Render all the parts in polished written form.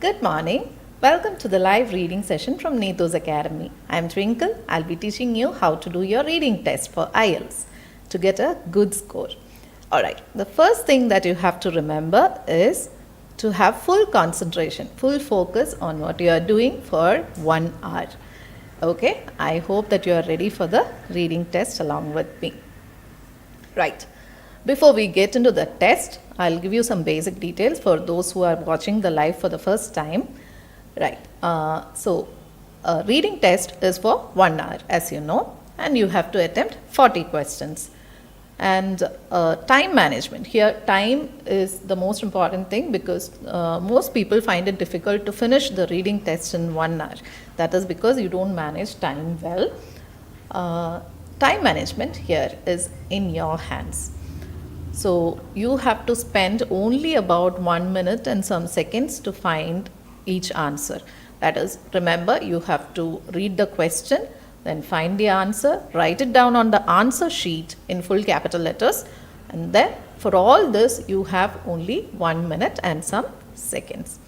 Good morning. Welcome to the live reading session from 𝐈𝐄𝐋𝐓𝐒 Academy. I am Twinkle. I'll be teaching you how to do your reading test for IELTS to get a good score. Alright, the first thing that you have to remember is to have full concentration, full focus on what you are doing for 1 hour. Okay, I hope that you are ready for the reading test along with me. Right. Before we get into the test, I'll give you some basic details for those who are watching the live for the first time. Right. Reading test is for 1 hour, as you know, and you have to attempt 40 questions. And time management. Here, time is the most important thing because most people find it difficult to finish the reading test in 1 hour. That is because you don't manage time well. Time management here is in your hands. So you have to spend only about 1 minute and some seconds to find each answer. That is, remember, you have to read the question, then find the answer, write it down on the answer sheet in full capital letters, and then for all this you have only 1 minute and some seconds.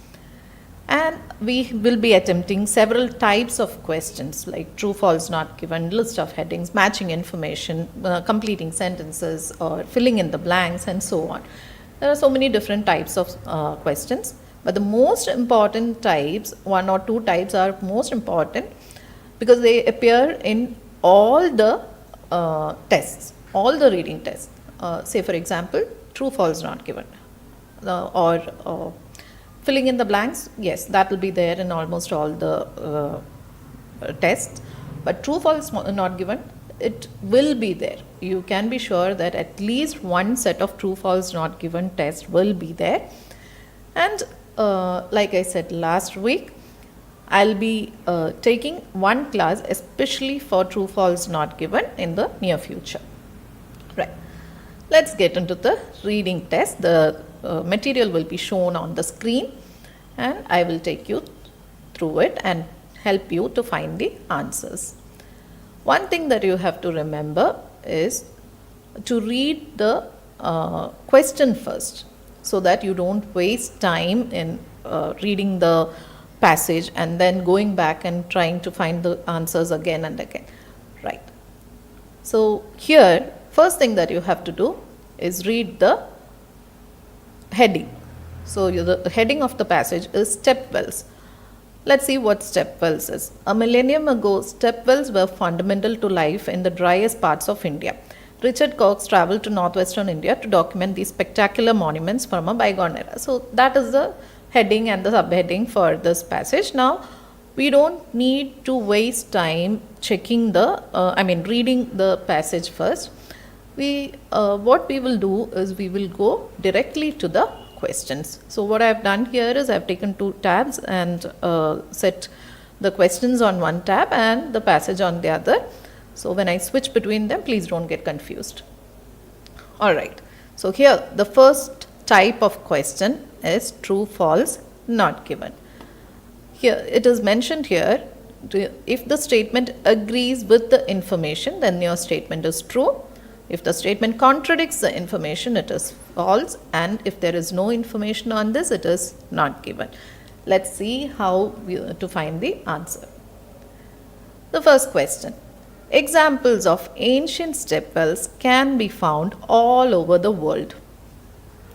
And we will be attempting several types of questions like true, false, not given, list of headings, matching information, completing sentences, or filling in the blanks, and so on. There are so many different types of questions, but the most important types, 1 or 2 types are most important because they appear in all the tests, all the reading tests. Say for example, true, false, not given, or filling in the blanks, yes, that will be there in almost all the tests. But true, false, not given, it will be there. You can be sure that at least one set of true, false, not given test will be there. And like I said last week, I'll be taking one class especially for true, false, not given in the near future. Right. Let's get into the reading test. The material will be shown on the screen and I will take you through it and help you to find the answers. One thing that you have to remember is to read the question first so that you don't waste time in reading the passage and then going back and trying to find the answers again and again. Right. So here, first thing that you have to do is read the heading. So the heading of the passage is step wells. Let's see what step wells is. A millennium ago, step wells were fundamental to life in the driest parts of India. Richard Cox traveled to northwestern India to document these spectacular monuments from a bygone era. So that is the heading and the subheading for this passage. Now we don't need to waste time checking the, reading the passage first. What we will do is we will go directly to the questions. So what I have done here is I have taken 2 tabs and set the questions on one tab and the passage on the other. So when I switch between them, please don't get confused. Alright, so here the first type of question is true, false, not given. Here it is mentioned here, if the statement agrees with the information, then your statement is true. If the statement contradicts the information, it is false, and if there is no information on this, it is not given. Let's see how to find the answer. The first question. Examples of ancient step wells can be found all over the world.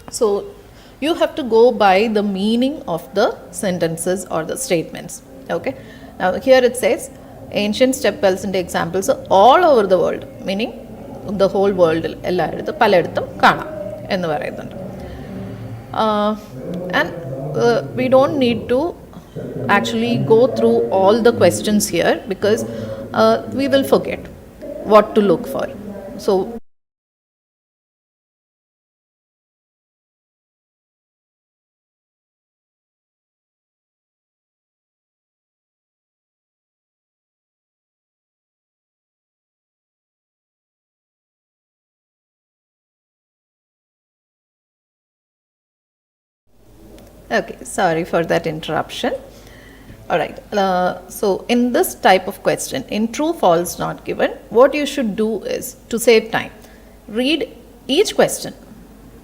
So you have to go by the meaning of the sentences or the statements. Okay. Now here it says ancient step wells and examples are all over the world, meaning the whole world, എല്ലായിടത്തും പലയിടത്തും കാണാം എന്ന് പറയുന്നുണ്ട്. And we don't need to actually go through all the questions here because we will forget what to look for. So okay, sorry for that interruption. Alright, so in this type of question, in true, false, not given, what you should do is, to save time, read each question,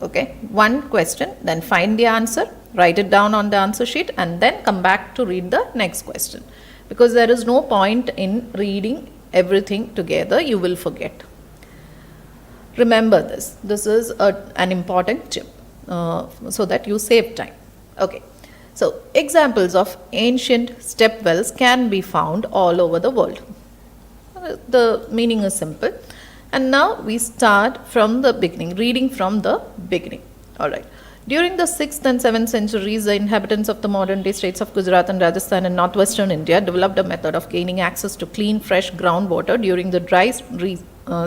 okay, one question, then find the answer, write it down on the answer sheet, and then come back to read the next question, because there is no point in reading everything together. You will forget. Remember this. This is an important tip, so that you save time. Okay. So, examples of ancient step wells can be found all over the world. The meaning is simple. And now we start from the beginning, reading from the beginning. Alright. During the 6th and 7th centuries, the inhabitants of the modern day states of Gujarat and Rajasthan and northwestern India developed a method of gaining access to clean, fresh groundwater during the dry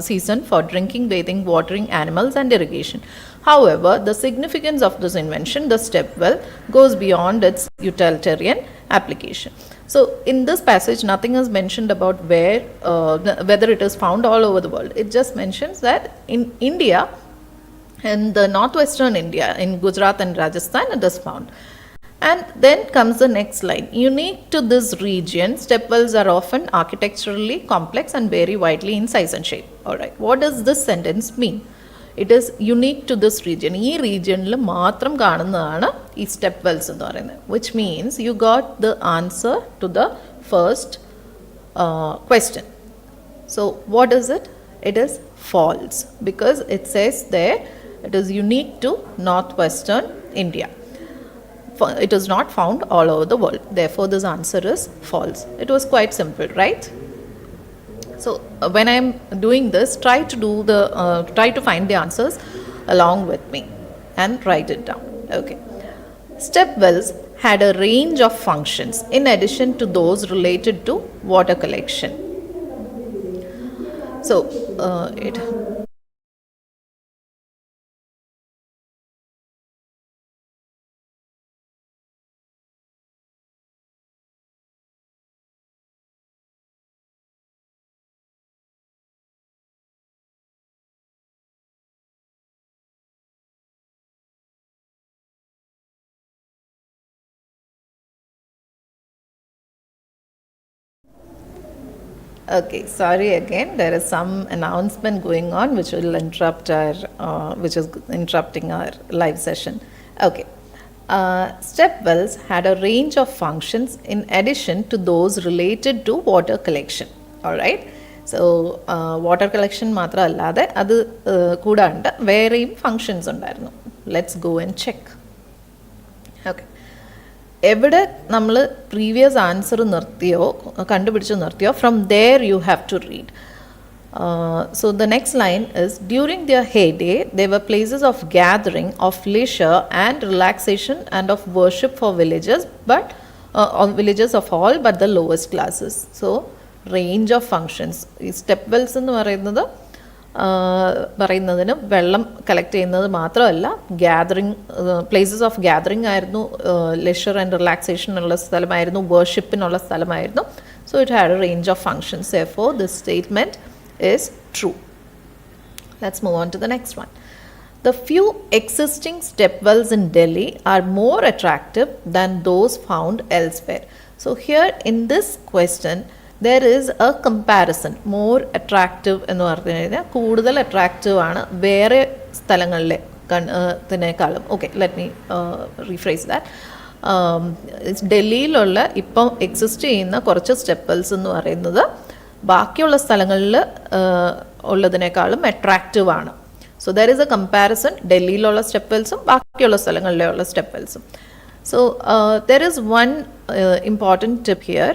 season for drinking, bathing, watering animals, and irrigation. However, the significance of this invention, the step well, goes beyond its utilitarian application. So, in this passage, nothing is mentioned about whether it is found all over the world. It just mentions that in India, in the northwestern India, in Gujarat and Rajasthan, it is found. And then comes the next line. Unique to this region, step wells are often architecturally complex and vary widely in size and shape. Alright, what does this sentence mean? It is unique to this region. ഈ region മാത്രം കാണുന്നതാണ് ഈ step wells എന്ന് പറയുന്നത്. Which means you got the answer to the first question. So what is it? It is false, because it says there it is unique to northwestern India. It is not found all over the world. Therefore, this answer is false. It was quite simple, right? So when I am doing this, try to find the answers along with me and write it down. Okay. Step wells had a range of functions in addition to those related to water collection. So okay, sorry again. There is some announcement going on which will interrupt which is interrupting our live session. Okay. Step wells had a range of functions in addition to those related to water collection. Alright. So, water collection matra allade adu koodanda vereyum functions undarunnu. Let's go and check. Okay. എവിടെ നമ്മൾ previous answer നിർത്തിയോ കണ്ടുപിടിച്ച് നിർത്തിയോ from there you have to read. So the next line is, during their heyday, they were places of gathering, of leisure and relaxation and of worship for villagers, but villagers of all but the lowest classes. So range of functions. ഈ step Wells എന്ന് പറയുന്നതിന് വെള്ളം collect ചെയ്യുന്നത് മാത്രമല്ല, gathering places of gathering ആയിരുന്നു, leisure and relaxation ഉള്ള സ്ഥലമായിരുന്നു, വർഷിപ്പിനുള്ള സ്ഥലമായിരുന്നു. So it had A range of functions. therefore this statement is true. Let's move on to the next one. The few existing step wells in Delhi are more attractive than those found elsewhere. So here in this question there is a comparison. More attractive എന്ന് പറഞ്ഞു കഴിഞ്ഞാൽ കൂടുതൽ attractive ആണ് വേറെ സ്ഥലങ്ങളിലെ ത്തിനേക്കാളും. Okay, let me rephrase that. ഡൽഹിയിലുള്ള ഇപ്പം എക്സിസ്റ്റ് ചെയ്യുന്ന കുറച്ച് സ്റ്റെപ്പ് വെൽസ് എന്ന് പറയുന്നത് ബാക്കിയുള്ള സ്ഥലങ്ങളിൽ ഉള്ളതിനേക്കാളും അട്രാക്റ്റീവ് ആണ്. So there is a comparison ഡൽഹിയിലുള്ള സ്റ്റെപ്പ് വെൽസും ബാക്കിയുള്ള സ്ഥലങ്ങളിലുള്ള സ്റ്റെപ്പ് വെൽസും. So there is one important tip here.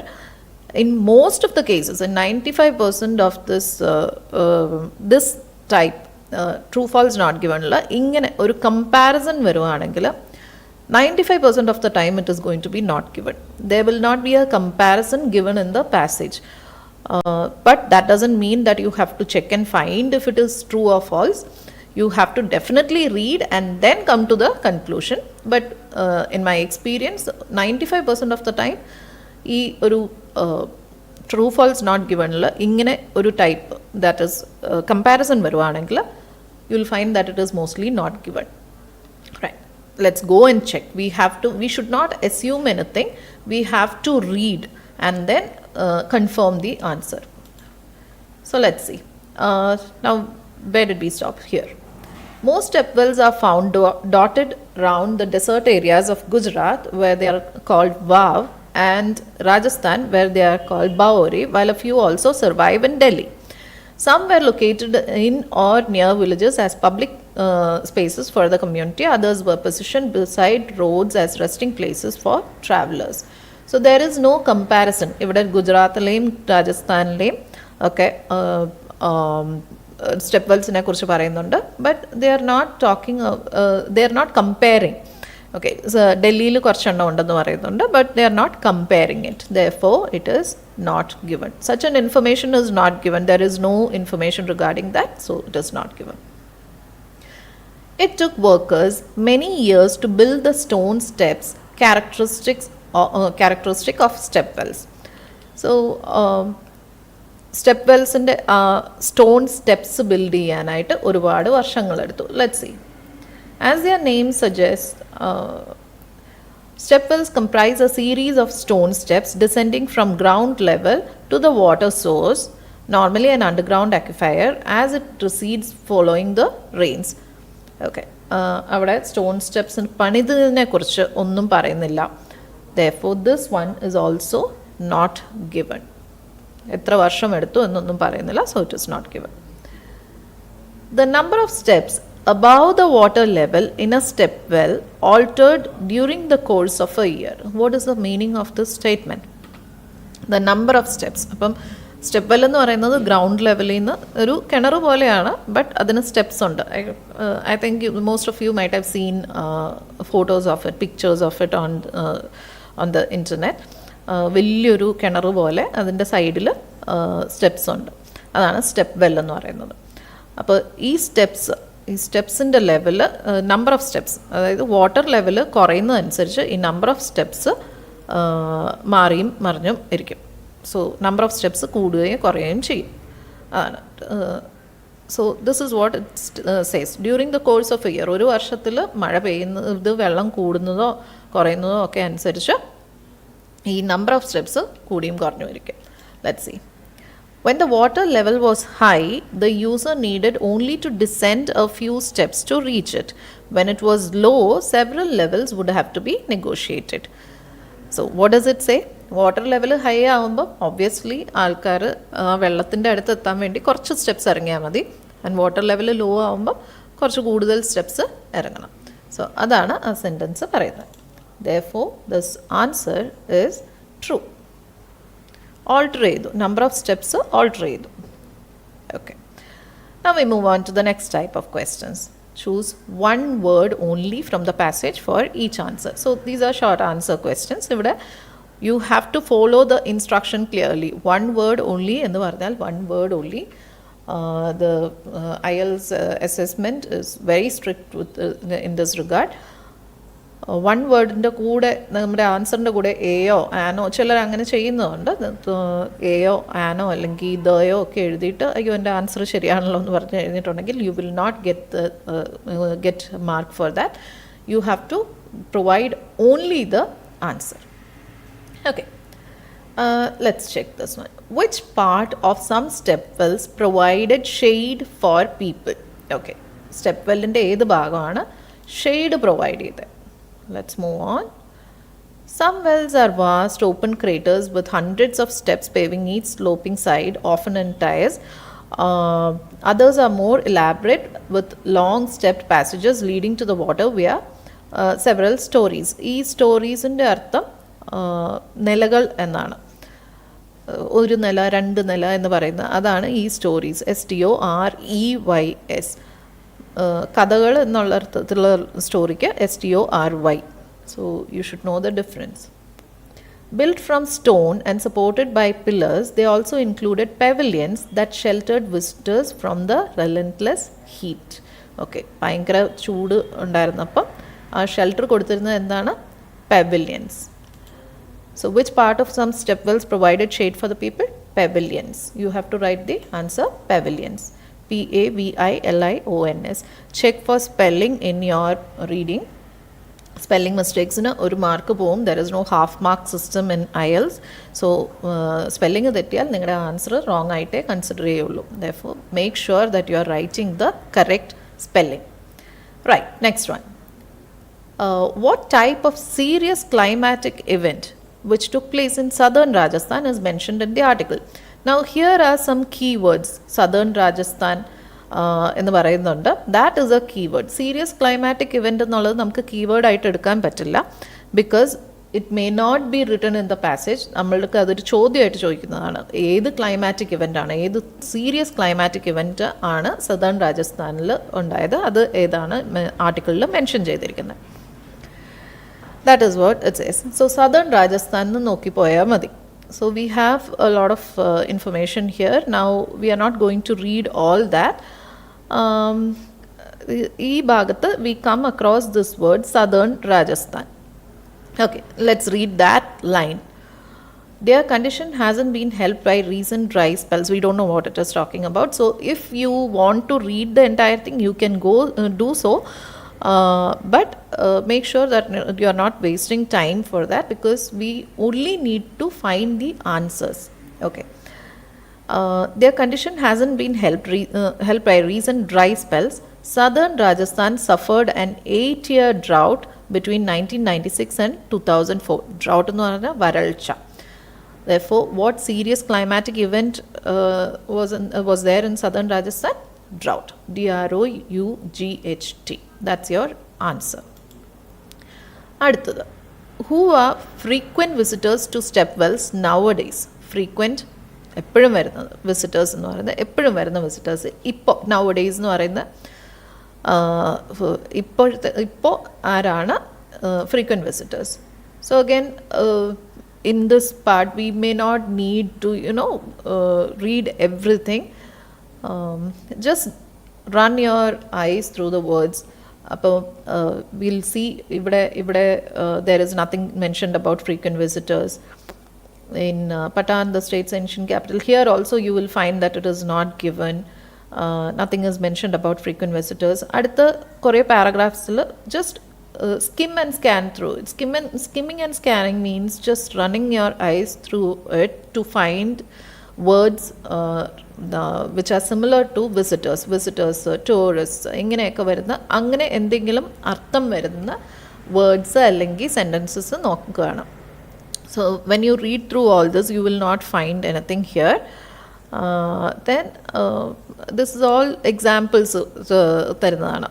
In most of the cases, in 95% of this type, true false not given la ingane oru comparison varuvaanengil 95% of the time it is going to be not given. There will not be a comparison given in the passage, but that doesn't mean that you have to check and find if it is true or false. You have to definitely read and then come to the conclusion. But in my experience, 95% of the time ഈ ഒരു true false not ഗിവണിൽ ഇങ്ങനെ ഒരു type that is comparison വരുവാണെങ്കിൽ you will find that it is mostly not given. Right, let's go and check. We should not assume anything. We have to read and then confirm the answer. So let's see. Now where did we stop? Here. Most step wells are found dotted around the desert areas of Gujarat where they are called Vav, and Rajasthan where they are called Baori, while a few also survive in Delhi. Some were located in or near villages as public spaces for the community. Others were positioned beside roads as resting places for travelers. So there is no comparison. ഇവിടെ ഗുജറാത്തിലെയും രാജസ്ഥാനിലെയും ഒക്കെ step വെൽസിനെ കുറിച്ച് പറയുന്നുണ്ട്. But they are not talking, they are not comparing. Okay, ഡൽഹിയിൽ കുറച്ചെണ്ണം ഉണ്ടെന്ന് പറയുന്നുണ്ട്, but they are not comparing it. Therefore it is not given. Such an information is not given. There is no information regarding that, so it is not given. It took workers many years to build the stone steps characteristic of step wells. So step wells inde stone steps build cheyanayittu ഒരുപാട് വർഷങ്ങൾ എടുത്തു. Let's see. As their name suggests, step wells comprise a series of stone steps descending from ground level to the water source, normally an underground aquifer, as it recedes following the rains. Okay, അവിടെ stone steps പണിതിനെ കുറിച്ച് ഒന്നും പറയുന്നില്ല. Therefore this one is also not given. എത്ര വർഷം എടുത്തു എന്നൊന്നും പറയുന്നില്ല, so it is not given. The number of steps above the water level in a step well altered during the course of a year. What is the meaning of this statement? The number of steps. അപ്പം step well എന്ന് പറയുന്നത് ground ലെവലിൽ നിന്ന് ഒരു കിണർ പോലെയാണ്, but അതിന് steps ഉണ്ട്. I think most of you might have seen photos of it, pictures of it on the internet. വലിയൊരു കിണർ പോലെ അതിൻ്റെ സൈഡിൽ സ്റ്റെപ്സ് ഉണ്ട്. അതാണ് സ്റ്റെപ്പ് വെൽ എന്ന് പറയുന്നത്. അപ്പോൾ ഈ സ്റ്റെപ്സിൻ്റെ ലെവൽ, നമ്പർ ഓഫ് സ്റ്റെപ്സ്, അതായത് വാട്ടർ ലെവൽ കുറയുന്നതനുസരിച്ച് ഈ നമ്പർ ഓഫ് സ്റ്റെപ്സ് മാറിയും മറിഞ്ഞും ഇരിക്കും. സോ നമ്പർ ഓഫ് സ്റ്റെപ്സ് കൂടുകയും കുറയുകയും ചെയ്യും. അതാണ്. So this is what it says. During the course of A year, ഒരു വർഷത്തിൽ മഴ പെയ്യുന്നത് വെള്ളം കൂടുന്നതോ കുറയുന്നതോ ഒക്കെ അനുസരിച്ച് ഈ നമ്പർ ഓഫ് സ്റ്റെപ്സ് കൂടിയും കുറഞ്ഞു ഇരിക്കും. Let's see. When the water level was high, the user needed only to descend a few steps to reach it. When it was low, several levels would have to be negotiated. So what does it say? Water level high ആകുമ്പോൾ obviously ആൾക്കാർ വെള്ളത്തിൻ്റെ അടുത്ത് എത്താൻ വേണ്ടി കുറച്ച് steps ഇറങ്ങിയാൽ മതി. And water level law ആകുമ്പോൾ കുറച്ച് കൂടുതൽ സ്റ്റെപ്സ് ഇറങ്ങണം. സോ അതാണ് ആ സെൻറ്റൻസ് പറയുന്നത്. Therefore this answer is true. Alter ചെയ്തു, നമ്പർ ഓഫ് സ്റ്റെപ്സ് ഓൾട്ടർ ചെയ്തു. Okay, now we move on to the next type of questions. Choose one word only from the passage for each answer. So these are short answer questions. ഇവിടെ you have to follow the instruction clearly. One word only എന്ന് പറഞ്ഞാൽ one word only. The IELTS assessment is very strict in this regard. One വേർഡിൻ്റെ കൂടെ നമ്മുടെ ആൻസറിൻ്റെ കൂടെ എയോ ആനോ, ചിലർ അങ്ങനെ ചെയ്യുന്നതുണ്ട്. എയോ ആനോ അല്ലെങ്കിൽ ദയോ ഒക്കെ എഴുതിയിട്ട് അയ്യോ എൻ്റെ ആൻസർ ശരിയാണല്ലോ എന്ന് പറഞ്ഞ് എഴുതിയിട്ടുണ്ടെങ്കിൽ you will not get mark for that. You have to provide only the answer. Okay, let's check this one. Which part of some step wells provided shade for people? Okay, step well-inde ഏത് ഭാഗമാണ് shade provide ചെയ്തത്? Let's move on. Some wells are vast open craters with hundreds of steps paving each sloping side, often in tiers. Others are more elaborate with long stepped passages leading to the water via several stories. ഈ സ്റ്റോറീസിൻ്റെ അർത്ഥം നിലകൾ എന്നാണ്. ഒരു നില, രണ്ട് നില എന്ന് പറയുന്ന അതാണ് ഈ സ്റ്റോറീസ്. STOREYS. കഥകൾ എന്നുള്ള അർത്ഥത്തിലുള്ള സ്റ്റോറിക്ക് STORY. So you should know the difference. Built from stone and supported by pillars, they also included pavilions that sheltered visitors from the relentless heat. Okay, ഭയങ്കര ചൂട് ഉണ്ടായിരുന്നപ്പം ആ ഷെൽട്ടർ കൊടുത്തിരുന്നത് എന്താണ്? Pavilions. So which part of some step wells provided shade for the people? Pavilions. You have to write the answer pavilions. PAVILIONS. Check for spelling in your reading. Spelling mistakes in ഒരു mark പോവും. There is no half mark system in IELTS. So spelling തെറ്റിയാൽ നിങ്ങളുടെ answer wrong ആയിട്ടേ consider ചെയ്യുള്ളൂ. Therefore make sure that you are writing the correct spelling. Right, next one. What type of serious climatic event which took place in southern Rajasthan is mentioned in the article. Now, here are some keywords. Southern Rajasthan എന്ന് പറയുന്നുണ്ട്. That is a keyword. Serious climatic event എന്നുള്ളത് നമുക്ക് keyword ആയിട്ട് എടുക്കാൻ പറ്റില്ല, because it may not be written in the passage. നമ്മൾക്ക് അതൊരു ചോദ്യമായിട്ട് ചോദിക്കുന്നതാണ്. ഏത് ക്ലൈമാറ്റിക് ഇവൻ്റ് ആണ്, ഏത് സീരിയസ് ക്ലൈമാറ്റിക് ഇവൻ്റ് ആണ് സദേൺ രാജസ്ഥാനിൽ ഉണ്ടായത്, അത് ഏതാണ് ആർട്ടിക്കിളിൽ മെൻഷൻ ചെയ്തിരിക്കുന്നത്. That is what it says. So southern Rajasthan നോക്കി പോയാൽ മതി. So we have a lot of information here. Now we are not going to read all that. ഈ ഭാഗത്ത് we come across this word southern Rajasthan. Okay, let's read that line. Their condition hasn't been helped by recent dry spells. We don't know what it is talking about. So if you want to read the entire thing, you can go do so. But make sure that you are not wasting time for that, because we only need to find the answers. Okay. Their condition hasn't been helped by recent dry spells. Southern Rajasthan suffered an 8-year drought between 1996 and 2004. Drought എന്ന് പറഞ്ഞാൽ വരൾച്ച. Therefore, what serious climatic event was there in southern Rajasthan? Drought. DROUGHT. That's your answer. അടുത്തത്, who are frequent visitors to step wells nowadays? Frequent എപ്പോഴും വരുന്നത്, visitors എന്ന് പറയുന്നത് എപ്പോഴും വരുന്ന വിസിറ്റേഴ്സ്. ഇപ്പോൾ nowadays എന്ന് പറയുന്ന ഇപ്പോൾ ആരാണ് frequent visitors? So again, in this part we may not need to read everything. Just run your eyes through the words. We'll see ഇവിടെ there is nothing mentioned about frequent visitors. In Patan, the state's ancient capital, here also you will find that it is not given. Nothing is mentioned about frequent visitors. അടുത്ത കുറേ paragraphsൽ just skim and scan through it. Skimming and scanning means just running your eyes through it to find words which are similar to visitors, tourists, ഇങ്ങനെയൊക്കെ വരുന്ന അങ്ങനെ എന്തെങ്കിലും അർത്ഥം വരുന്ന words അല്ലെങ്കിൽ sentences നോക്കുകയാണ്. So when you read through all this, you will not find anything here. Then this is all examples തരുന്നതാണ്,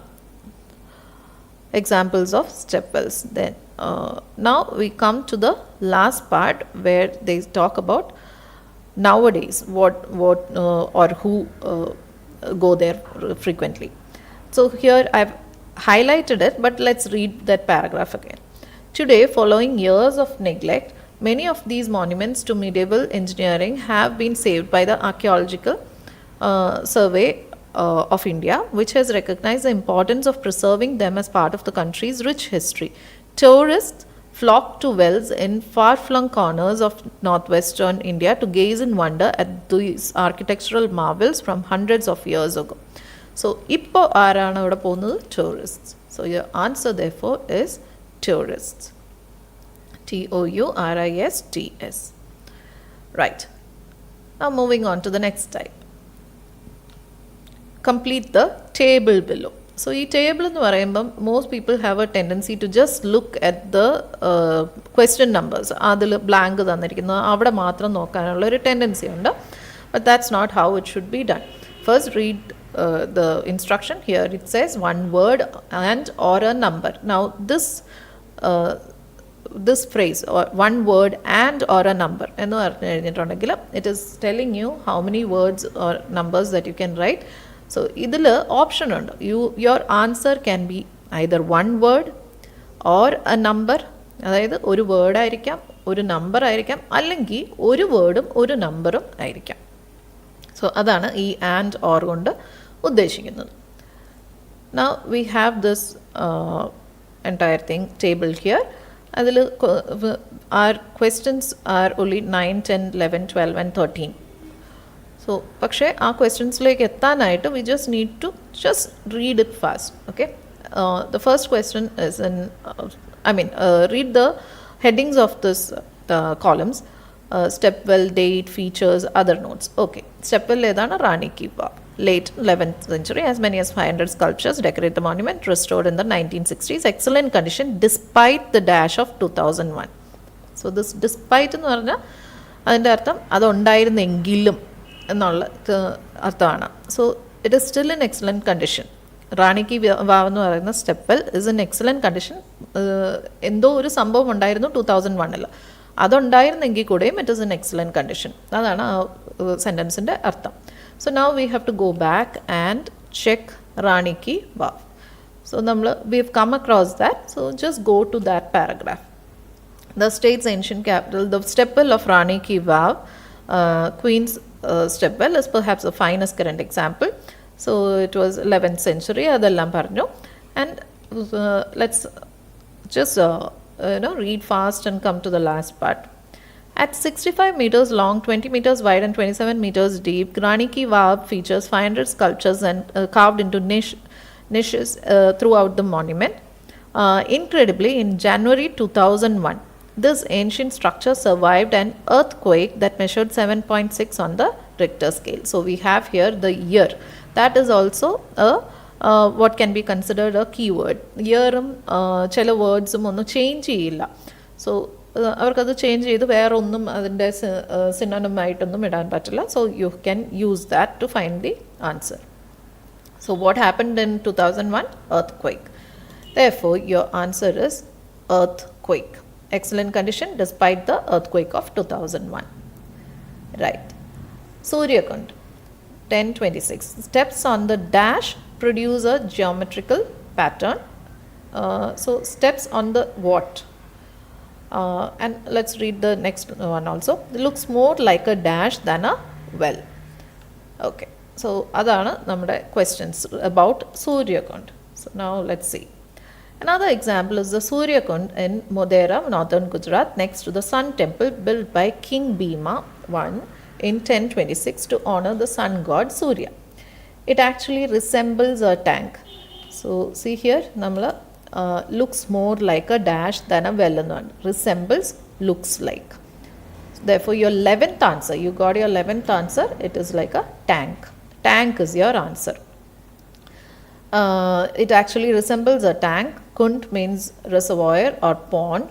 examples of step wells. Then now we come to the last part where they talk about nowadays what or who go there frequently. So here I've highlighted it, but let's read that paragraph again. Today, following years of neglect, many of these monuments to medieval engineering have been saved by the Archaeological Survey of India, which has recognized the importance of preserving them as part of the country's rich history. Tourists flock to wells in far-flung corners of northwestern India to gaze in wonder at these architectural marvels from hundreds of years ago. So, ippo aarana ivada povunathu? Tourists. So, your answer therefore is tourists. TOURISTS. Right. Now, moving on to the next type. Complete the table below. So ഈ table എന്ന് പറയുമ്പം most people have a tendency to just look at the question numbers. അതിൽ blank തന്നിരിക്കുന്നത് അവിടെ മാത്രം നോക്കാനുള്ള ഒരു tendency ഉണ്ട്. But that's not how it should be done. First read the instruction. Here it says one word and or a number. Now this phrase, or one word and or a number എന്ന് പറഞ്ഞു കഴിഞ്ഞിട്ടുണ്ടെങ്കിൽ it is telling you how many words or numbers that you can write. So ഇതിൽ option ഉണ്ട്. your answer can be either one word or a number. അതായത് ഒരു word ആയിരിക്കാം, ഒരു number ആയിരിക്കാം, അല്ലെങ്കിൽ ഒരു വേർഡും ഒരു നമ്പറും ആയിരിക്കാം. സോ അതാണ് ഈ ആൻഡ് ഓർ കൊണ്ട് ഉദ്ദേശിക്കുന്നത്. Now we have this entire thing table here. അതിൽ our questions are only 9, 10, 11, 12 and 13. So പക്ഷേ ആ ക്വസ്റ്റ്യൻസിലേക്ക് എത്താനായിട്ട് we just need to just read it fast. Okay, the first question is in read the headings of this columns. Step well, date, features, other notes. Okay, step well ഏതാണ്? റാണി കി വാവ്. late 11th century. As many as 500 sculptures decorate the monument, restored in the 1960s. Excellent condition despite the dash of 2001. So this despite എന്ന് പറഞ്ഞാൽ അതിൻ്റെ അർത്ഥം അതുണ്ടായിരുന്നെങ്കിലും എന്നുള്ള അർത്ഥമാണ്. So it is still in excellent condition. Rani ki Vav എന്ന് പറയുന്ന stepwell is in excellent condition. എന്തോ ഒരു സംഭവം ഉണ്ടായിരുന്നു 2001 അതുണ്ടായിരുന്നെങ്കിൽ കൂടെയും it is in excellent condition. അതാണ് ആ സെൻറ്റൻസിൻ്റെ അർത്ഥം. So now we have to go back and check Rani Ki Vav. So we have come across that. So just go to that paragraph. The state's ancient capital, the stepwell of Rani Ki Vav, Queen's stepwell, is perhaps the finest current example. So it was 11th century. Adellam parnu. And let's just read fast and come to the last part. At 65 meters long, 20 meters wide and 27 meters deep, Rani Ki Vav features 500 sculptures and carved into niches throughout the monument. Incredibly, in January 2001, this ancient structure survived an earthquake that measured 7.6 on the Richter scale. So we have here the year. That is also what can be considered a keyword. Yearum chela words onnu change cheyilla. So അവർക്കത് change ചെയ്ത് വേറെ ഒന്നും അതിൻ്റെ സിനോണിമായിട്ടൊന്നും ഇടാൻ പറ്റില്ല. So you can use that to find the answer. So what happened in 2001? earthquake. Therefore your answer is earthquake. Excellent condition despite the earthquake of 2001. Right. Suryakund 1026. Steps on the dash produce a geometrical pattern. So steps on the what? And let's read the next one also. It looks more like a dash than a well. Okay, so adana nammade questions about Suryakund. So now let's see. Another example is the Suryakund in Modhera, northern Gujarat, next to the sun temple built by King Bhima I in 1026 to honor the sun god Surya. It actually resembles a tank. So see here, namla looks more like a dash than a well. Resembles, looks like. Therefore your 11th answer, you got your 11th answer. It is like a tank. Tank is your answer. It actually resembles a tank. Kund means reservoir or pond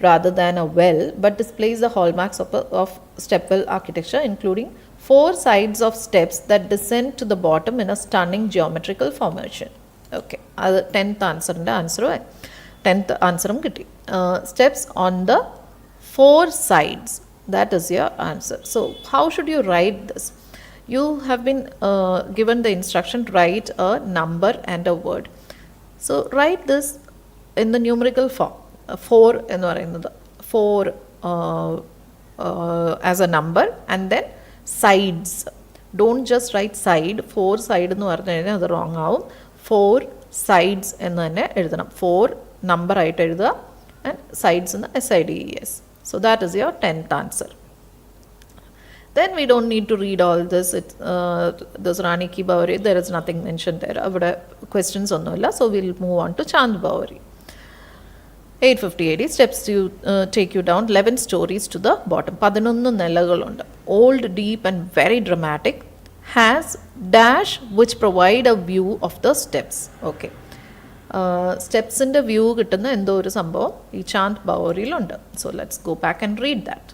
rather than a well, but displays the hallmarks of stepwell architecture, including 4 sides of steps that descend to the bottom in a stunning geometrical formation. Okay, 10th answer and answer 10th answer kitti. Steps on the 4 sides, that is your answer. So how should you write this? You have been given the instruction, write a number and a word. So write this in the numerical form. 4 എന്ന് പറയുന്നത് 4 as a number and then sides. Don't just write side. 4 side എന്ന് പറഞ്ഞു കഴിഞ്ഞാൽ അത് wrong ആവും. 4 sides എന്ന് തന്നെ എഴുതണം. 4 number ആയിട്ട് എഴുതുക and sides എന്ന് SIDES. So that is your 10th answer. Then we don't need to read all this. This Rani Ki Bavari, there is nothing mentioned there. Avada questions onnuilla. So we'll move on to Chand Bavari. 850 AD steps to take you down 11 stories to the bottom. 11 nelagalundu. Old, deep and very dramatic. Has dash which provide a view of the steps. Okay. Steps in the view kittunna endho oru sambhavam ee Chand Bavariyilundu. So let's go back and read that.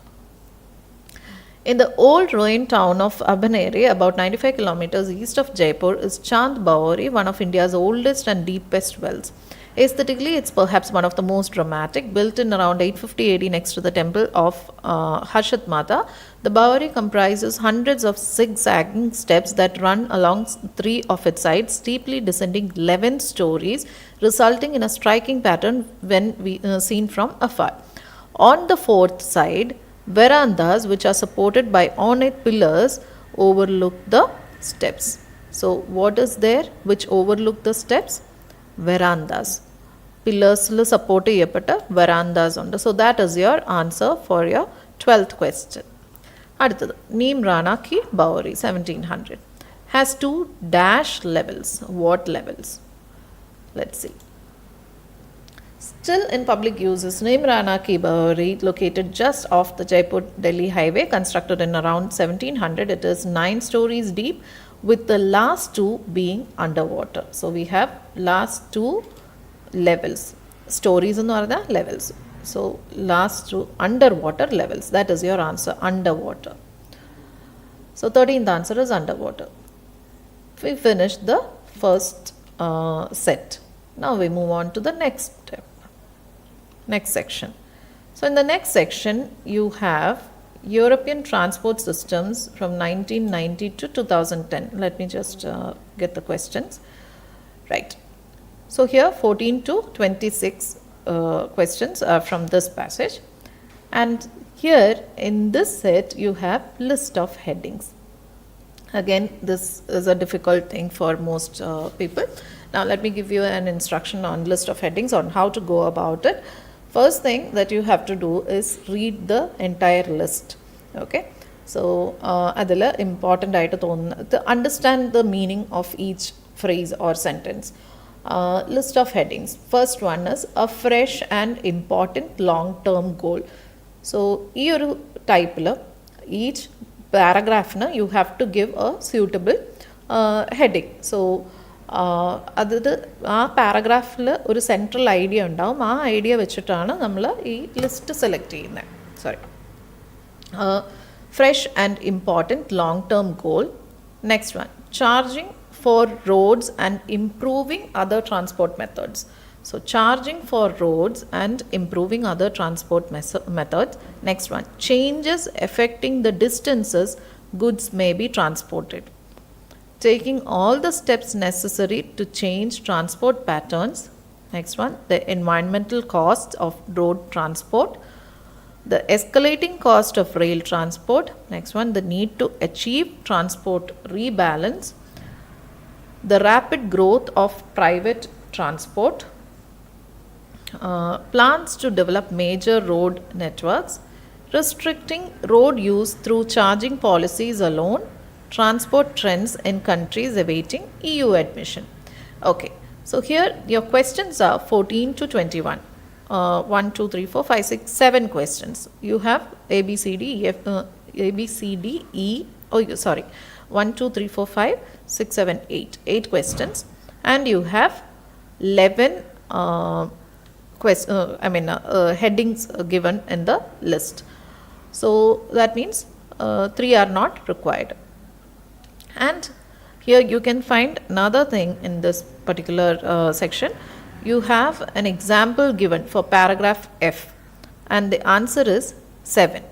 In the old ruined town of Abaneri, about 95 kilometers east of Jaipur, is Chand Bavari, one of India's oldest and deepest wells. Aesthetically, it's perhaps one of the most dramatic. Built in around 850 AD next to the temple of Harshat Mata, the Bavari comprises hundreds of zigzagging steps that run along 3 of its sides, steeply descending 11 stories, resulting in a striking pattern when seen from afar. On the 4th side, verandas which are supported by ornate pillars overlook the steps. So what is there which overlook the steps? Verandas. Pillars support cheyyapetta verandas undu. So that is your answer for your 12th question. Aduthathu Neem Rana Ki Bavari 1700 has 2 dash levels. What levels? Let's see. Still in public use is Neem Rana Ki Bavari, located just off the Jaipur-Delhi highway, constructed in around 1700. It is 9 stories deep, with the last two being underwater. So we have last two levels. Stories and other levels. So last two underwater levels. That is your answer, underwater. So 13th answer is underwater. We finished the first set. Now we move on to the next step, next section. So in the next section, you have European transport systems from 1990 to 2010. Let me just get the questions. Right. So here 14 to 26 questions are from this passage. And here in this set, you have list of headings. Again, this is a difficult thing for most people. Now let me give you an instruction on list of headings on how to go about it. First thing that you have to do is read the entire list. Okay. So, adila important to understand the meaning of each phrase or sentence. List of headings. First one is a fresh and important long-term goal. So, this type, each paragraph you have to give a suitable heading. So, paragraph ഒരു central idea ഉണ്ടാവും ആ idea വെച്ചിട്ടാണ് നമ്മൾ ഈ list select ചെയ്യുന്നത്. Sorry, fresh and important long term goal. Next one, charging for roads and improving other transport methods. So charging for roads and improving other transport methods. Next one, changes affecting the distances goods may be transported. Taking all the steps necessary to change transport patterns. Next one, the environmental costs of road transport. The escalating cost of rail transport. Next one, the need to achieve transport rebalance. The rapid growth of private transport, plans to develop major road networks, restricting road use through charging policies alone, transport trends in countries awaiting EU admission. Okay, so here your questions are 14 to 21. 1, 2, 3, 4, 5, 6, 7 questions. You have A, B, C, D, E, F, A, B, C, D, E, 1, 2, 3, 4, 5, 6, 7, 8. 8 questions. And you have 11 headings given in the list. So that means 3 are not required. And here you can find another thing in this particular section. You have an example given for paragraph F, and the answer is 7.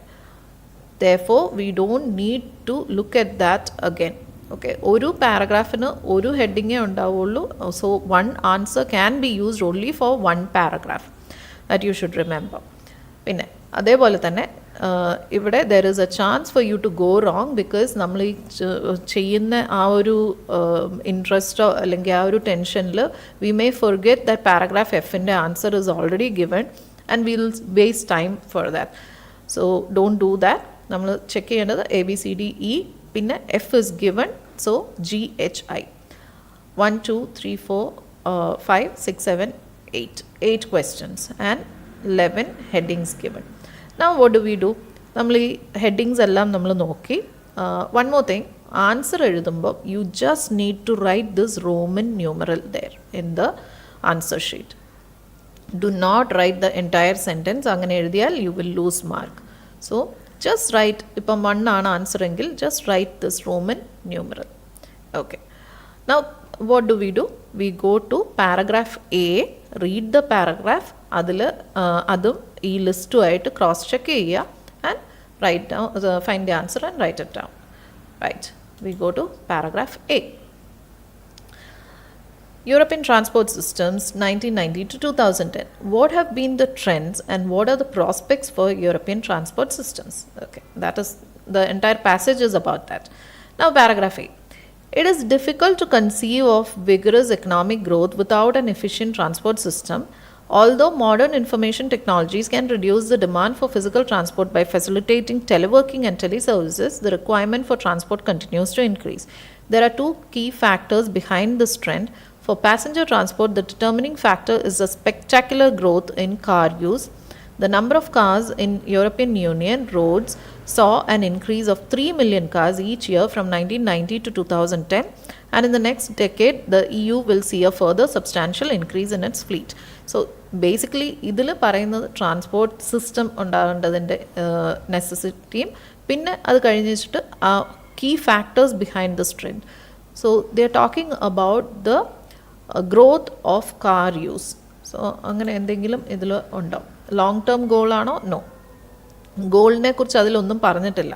Therefore, we don't need to look at that again. Okay, oru paragraph in oru heading undavullu, so one answer can be used only for one paragraph. That you should remember. Pinne adeypole thanne ഇവിടെ there is a chance for you to go wrong because നമ്മൾ ഈ ചെയ്യുന്ന ആ ഒരു ഇൻട്രസ്റ്റോ അല്ലെങ്കിൽ ആ ഒരു ടെൻഷനിൽ we may forget that paragraph F ൻ്റെ answer is already given and we'll waste time for that. So don't do that. നമ്മൾ ചെക്ക് ചെയ്യേണ്ടത് A, B, C, D, E, പിന്നെ F is given, so G, H, I. 1, 2, 3, 4, 5, 6, 7, 8. 8 questions and 11 headings given. Now what do we do? നമ്മൾ ഈ headings എല്ലാം നമ്മൾ നോക്കി. One more thing, answer എഴുതുമ്പോൾ you just need to write this Roman numeral there in the answer sheet. Do not write the entire sentence. അങ്ങനെ എഴുതിയാൽ you will lose mark. So just write, ഇപ്പം 1 ആണ് answer എങ്കിൽ just write this Roman numeral. Okay. Now what do? We go to paragraph A, read the paragraph, അതും ഈ ലിസ്റ്റുമായിട്ട് cross check ചെയ്യുക and write down, find the answer and write it down. Right. We go to paragraph A. European transport systems 1990 to 2010. What have been the trends and what are the prospects for European transport systems? Okay, that is, the entire passage is about that. Now paragraph A. It is difficult to conceive of vigorous economic growth without an efficient transport system. Although modern information technologies can reduce the demand for physical transport by facilitating teleworking and teleservices, the requirement for transport continues to increase. There are two key factors behind this trend. For passenger transport, the determining factor is the spectacular growth in car use. The number of cars in European Union roads saw an increase of 3 million cars each year from 1990 to 2010, and in the next decade the EU will see a further substantial increase in its fleet. So basically ഇതിൽ പറയുന്നത് transport system ഉണ്ടാകേണ്ടതിൻ്റെ നെസസിറ്റിയും പിന്നെ അത് കഴിഞ്ഞിട്ട് ആ key factors behind this trend. So they are talking about the growth of car use. So അങ്ങനെ എന്തെങ്കിലും ഇതിൽ ഉണ്ടോ? ലോങ് ടേം ഗോളാണോ? നോ. ഗോളിനെ കുറിച്ച് അതിലൊന്നും പറഞ്ഞിട്ടില്ല.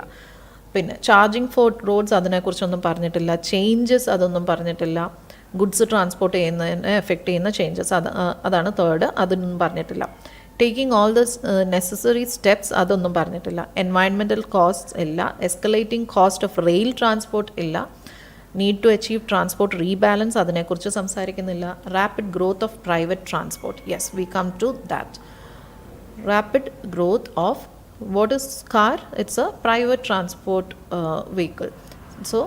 പിന്നെ ചാർജിങ് ഫോർ റോഡ്സ് അതിനെക്കുറിച്ചൊന്നും പറഞ്ഞിട്ടില്ല. ചേഞ്ചസ് അതൊന്നും പറഞ്ഞിട്ടില്ല. ഗുഡ്സ് ട്രാൻസ്പോർട്ട് ചെയ്യുന്നതിനെ എഫക്റ്റ് ചെയ്യുന്ന ചേഞ്ചസ് അതാണ് തേർഡ്, അതൊന്നും പറഞ്ഞിട്ടില്ല. Taking all the necessary steps അതൊന്നും പറഞ്ഞിട്ടില്ല. എൻവയൺമെൻറ്റൽ കോസ്റ്റ്സ് ഇല്ല. Escalating cost of rail transport ഇല്ല. Need to achieve transport rebalance അതിനെക്കുറിച്ച് സംസാരിക്കുന്നില്ല. Rapid growth of private transport, yes we come to that. Rapid growth of what is car? It's a private transport vehicle. So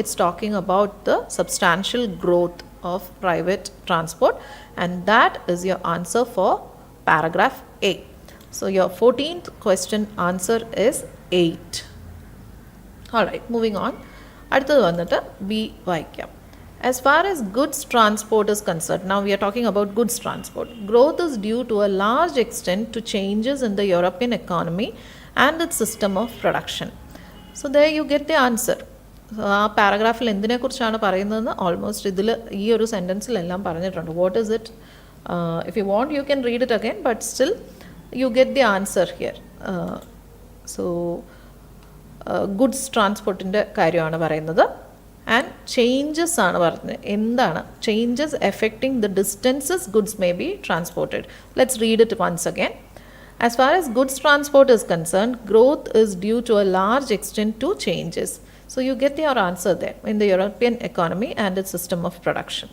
it's talking about the substantial growth of private transport, and that is your answer for paragraph A. So your 14th question answer is 8. All right, moving on. അടുത്തത് വന്നിട്ട് B വായിക്കാം. As far as goods transport is concerned, now we are talking about goods transport. Growth is due to a large extent to changes in the European economy and its system of production. So there you get the answer. ആ പാരഗ്രാഫിൽ എന്തിനെക്കുറിച്ചാണ് പറയുന്നതെന്ന് almost ഇതിൽ ഈ ഒരു സെൻറ്റൻസിലെല്ലാം പറഞ്ഞിട്ടുണ്ട്. What is it? If you want you can read it again, but still you get the answer here. So goods ട്രാൻസ്പോർട്ടിൻ്റെ കാര്യമാണ് പറയുന്നത്. ആൻഡ് ചേഞ്ചസ് ആണ് പറഞ്ഞത്. എന്താണ് changes effecting the distances goods may be transported. Let's read it once again. As far as goods transport is concerned, growth is due to a large extent to changes. So you get your answer there, in the European economy and its system of production.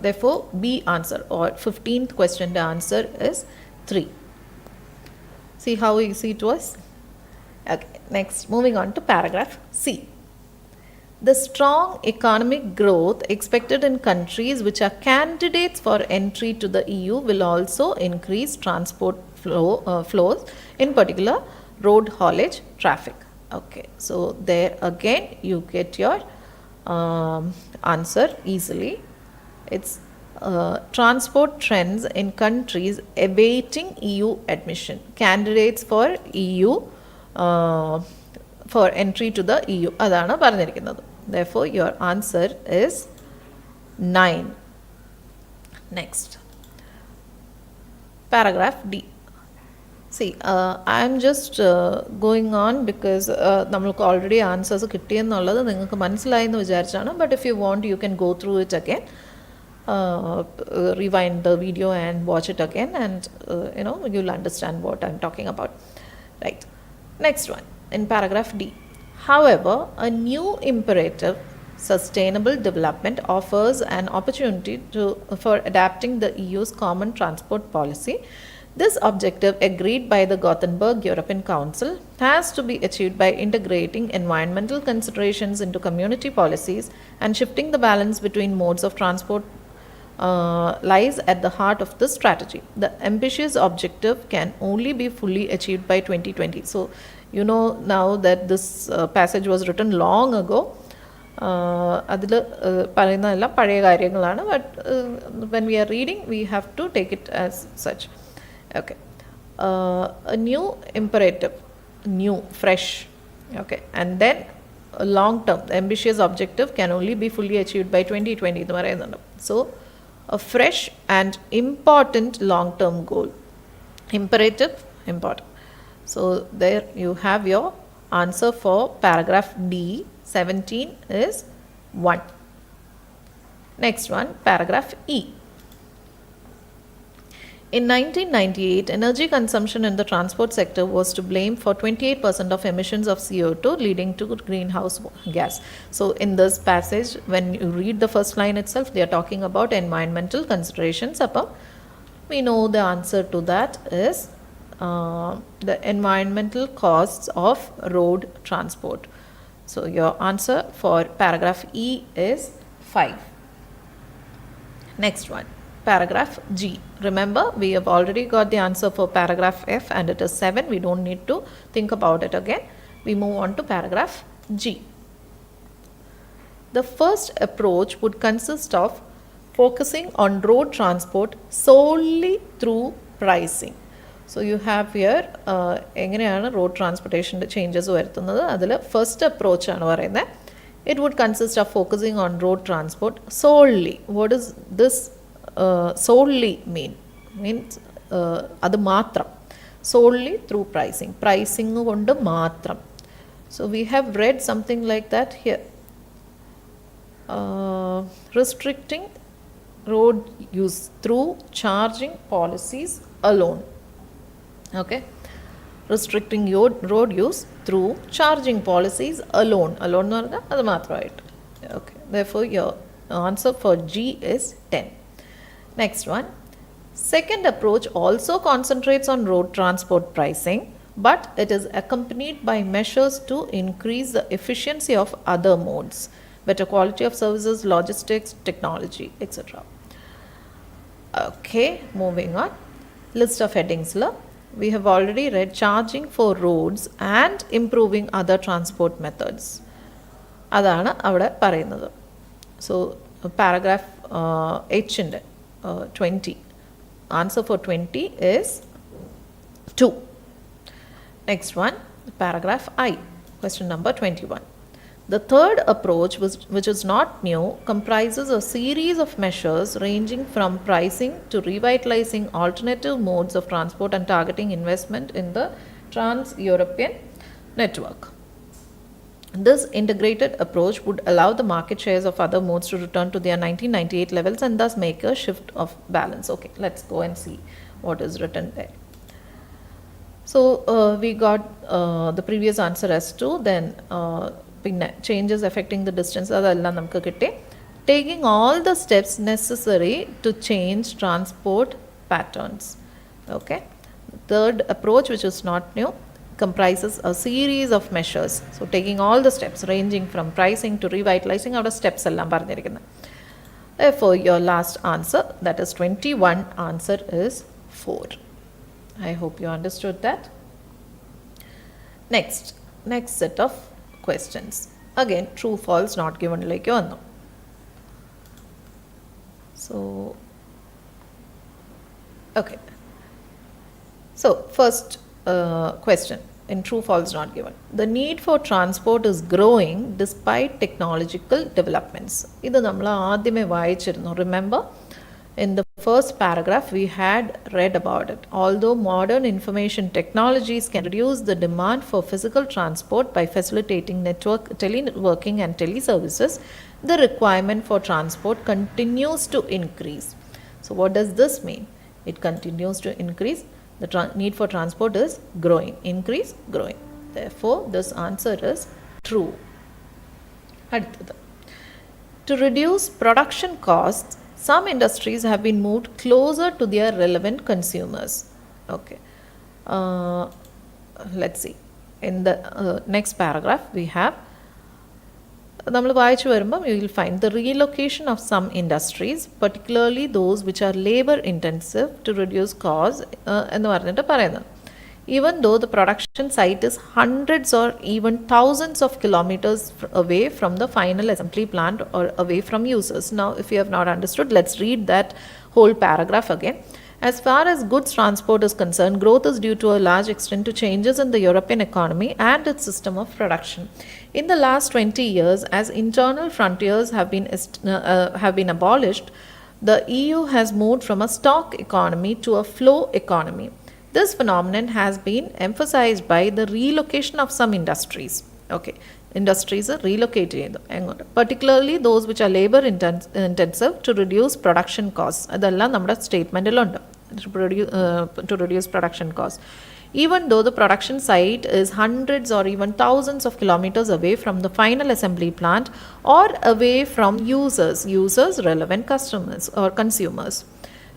Therefore, B answer, or 15th question, the answer is 3. See how easy it was? Okay, next, moving on to paragraph C. The strong economic growth expected in countries which are candidates for entry to the EU will also increase transport flows, in particular road haulage traffic. Okay, so there again you get your answer easily. It's transport trends in countries awaiting EU admission, candidates for EU for entry to the EU. അതാണ് പറഞ്ഞിരിക്കുന്നത്. Therefore your answer is 9. Next, paragraph D. See, I am just going on because നമ്മൾക്ക് already answers കിട്ടിയെന്നുള്ളത് നിങ്ങൾക്ക് മനസ്സിലായി എന്ന് വിചാരിച്ചാണ്. But if you won't you can go through it again, rewind the video and watch it again, and you'll understand what I'm talking about. Right, next one in paragraph D. However, a new imperative, sustainable development, offers an opportunity for adapting the EU's common transport policy. This objective, agreed by the Gothenburg European Council, has to be achieved by integrating environmental considerations into community policies and shifting the balance between modes of transport lies at the heart of this strategy. The ambitious objective can only be fully achieved by 2020. So you know now that this passage was written long ago. അതിൽ പറയുന്നതെല്ലാം പഴയ കാര്യങ്ങളാണ്. But when we are reading we have to take it as such. Okay, new imperative, new, fresh. Okay, and then long term, ambitious objective can only be fully achieved by 2020 എന്ന് പറയുന്നുണ്ട്. So a fresh and important long-term goal. Imperative, important. So there you have your answer for paragraph D. 17 is 1. Next one, paragraph E. In 1998, energy consumption in the transport sector was to blame for 28% of emissions of CO2, leading to greenhouse gas. So in this passage, when you read the first line itself, they are talking about environmental considerations. Appa, we know the answer to that is the environmental costs of road transport. So your answer for paragraph E is 5. Next one, paragraph G. Remember, we have already got the answer for paragraph F and it is 7. We don't need to think about it again. We move on to paragraph G. The first approach would consist of focusing on road transport solely through pricing. So you have here എങ്ങനെയാണ് road ട്രാൻസ്പോർട്ടേഷൻ്റെ changes വരുത്തുന്നത്. അതിൽ first അപ്രോച്ചാണ് പറയുന്നത്. It would consist of focusing on road transport solely. What does this solely mean? Means അത് മാത്രം. Solely through pricing. Pricing കൊണ്ട് മാത്രം. So we have read something like that here. Restricting road use through charging policies alone. Okay. Restricting your road use through charging policies alone. Alone എന്ന് പറഞ്ഞാൽ അത് മാത്രമായിട്ട്. Okay. Therefore, your answer for G is 10. Next one. Second approach also concentrates on road transport pricing, but it is accompanied by measures to increase the efficiency of other modes, better quality of services, logistics, technology, etc. Okay, moving on. List of headings. We have already read charging for roads and improving other transport methods. അതാണ് അവിടെ പറയുന്നത്. So paragraph H in 20. Answer for 20 is 2. Next one, paragraph I, question number 21. The third approach, which is not new, comprises a series of measures ranging from pricing to revitalizing alternative modes of transport and targeting investment in the trans-European network. This integrated approach would allow the market shares of other modes to return to their 1998 levels and thus make a shift of balance. Okay, let's go and see what is written there. So we got the previous answer as 2, then പിന്നെ changes effecting the distance അതെല്ലാം നമുക്ക് കിട്ടി. Taking all the steps necessary to change transport patterns. Okay. Third approach which is not new comprises a series of measures. So taking all the steps ranging from pricing to revitalizing, അവിടെ steps എല്ലാം പറഞ്ഞിരിക്കുന്നത്. Therefore your last answer, that is 21, answer is 4. I hope you understood that. Next set of questions. Again, true, false, not given like you know. So, okay. So, first question in true, false, not given. The need for transport is growing despite technological developments. Idu nammal aadhyame vaayichirunnu. Remember, in the first paragraph we had read about it. Although modern information technologies can reduce the demand for physical transport by facilitating teleworking and teleservices, the requirement for transport continues to increase. So what does this mean? It continues to increase. The need for transport is growing. Increase, growing. Therefore, this answer is true. To reduce production costs, some industries have been moved closer to their relevant consumers. Okay. Let's see. In the next paragraph, we have, നമ്മൾ വായിച്ചു വരുമ്പം you will find the relocation of some industries, particularly those which are labor intensive, to reduce costs എന്ന് പറഞ്ഞിട്ട് പറയുന്നത്. Even though the production site is hundreds or even thousands of kilometers away from the final assembly plant or away from users. Now, if you have not understood, let's read that whole paragraph again. As far as goods transport is concerned, growth is due to a large extent to changes in the European economy and its system of production. In the last 20 years, as internal frontiers have been abolished, the EU has moved from a stock economy to a flow economy. This phenomenon has been emphasized by the relocation of some industries. Okay, industries are relocated, particularly those which are labor intensive, to reduce production costs. Adella nammada statement ilundu, to reduce production costs. Even though the production site is hundreds or even thousands of kilometers away from the final assembly plant or away from users, relevant customers or consumers.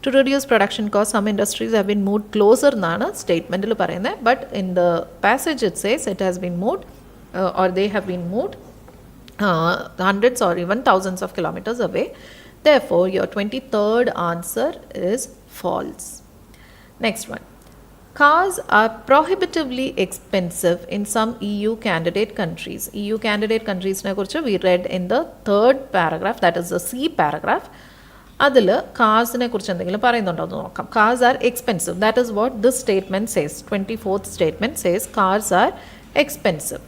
To reduce production costs, some industries have been moved closer nana statement il parayunne, but in the passage it says it has been moved or they have been moved hundreds or even thousands of kilometers away. Therefore, your 23rd answer is false. Next one. Cars are prohibitively expensive in some EU candidate countries. EU candidate countries we read in the third paragraph, that is the C paragraph. അതിൽ കാർസിനെ കുറിച്ച് എന്തെങ്കിലും പറയുന്നുണ്ടോ എന്ന് നോക്കാം. Cars are expensive. That is what this statement says. 24th statement says cars are expensive.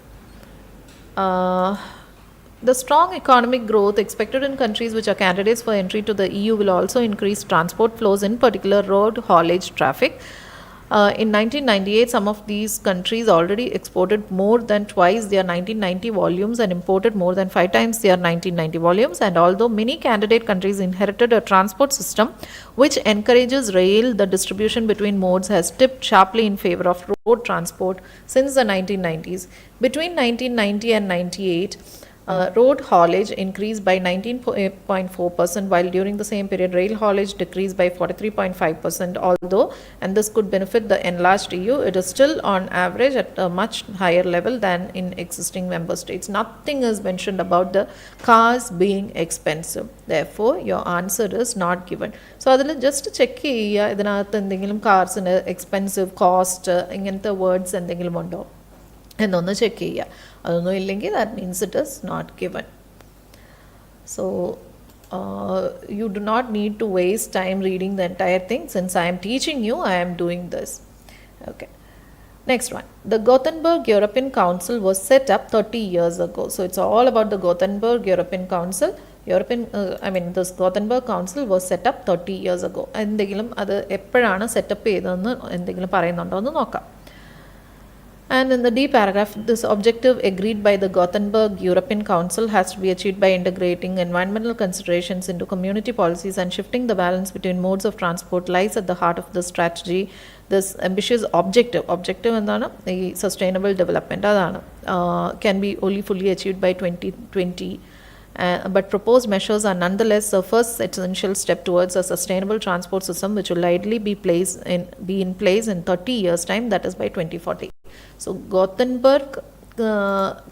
The strong economic growth expected in countries which are candidates for entry to the EU will also increase transport flows, in particular road haulage traffic. In 1998, some of these countries already exported more than twice their 1990 volumes and imported more than 5 times their 1990 volumes. And although many candidate countries inherited a transport system which encourages rail, the distribution between modes has tipped sharply in favor of road transport since the 1990s. Between 1990 and 98, road haulage increased by 19.4%, while during the same period rail haulage decreased by 43.5%. Although, and this could benefit the enlarged EU, it is still on average at a much higher level than in existing member states. Nothing is mentioned about the cars being expensive. Therefore, your answer is not given. So, adil just check cheya idinathu endengilum cars in expensive, cost ingante words endengilum undo എന്നൊന്ന് check ചെയ്യുക. അതൊന്നും ഇല്ലെങ്കിൽ that means it is not given. So you do not need to waste time reading the entire thing. Since I am teaching you, I am doing this. Okay. Next one. The Gothenburg European Council was set up 30 years ago. So it's all about the Gothenburg European Council. This Gothenburg Council was set up 30 years ago. എന്തെങ്കിലും അത് എപ്പോഴാണ് setup ചെയ്തതെന്ന് എന്തെങ്കിലും പറയുന്നുണ്ടോ എന്ന് നോക്കാം. And in the D paragraph, this objective agreed by the Gothenburg European Council has to be achieved by integrating environmental considerations into community policies and shifting the balance between modes of transport lies at the heart of this strategy. This ambitious objective എന്താണ് ഈ sustainable development അതാണ് can be only fully achieved by 2020. But proposed measures are nonetheless the first essential step towards a sustainable transport system which will ideally be in place in 30 years' time, that is by 2040. So Gothenburg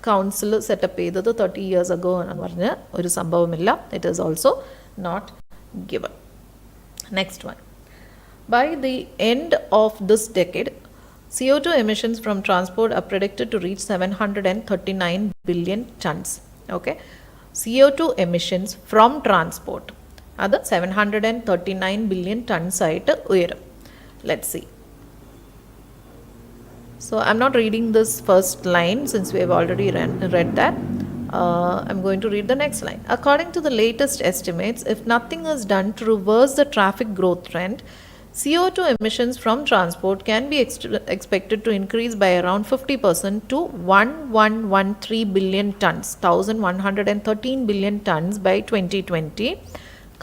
Council set up ചെയ്തത് 30 years ago എന്ന് പറഞ്ഞ ഒരു സംഭവമില്ല. It is also not given. Next one. By the end of this decade, CO2 emissions from transport are predicted to reach 739 billion tons. Okay. CO2 emissions from transport അത് 739 billion tons ആയിട്ട് ഉയരും. Let's see. So I'm not reading this first line since we have already read that. I'm going to read the next line. According to the latest estimates, if nothing is done to reverse the traffic growth trend, CO2 emissions from transport can be expected to increase by around 50% to 1113 billion tons, 1113 billion tons by 2020,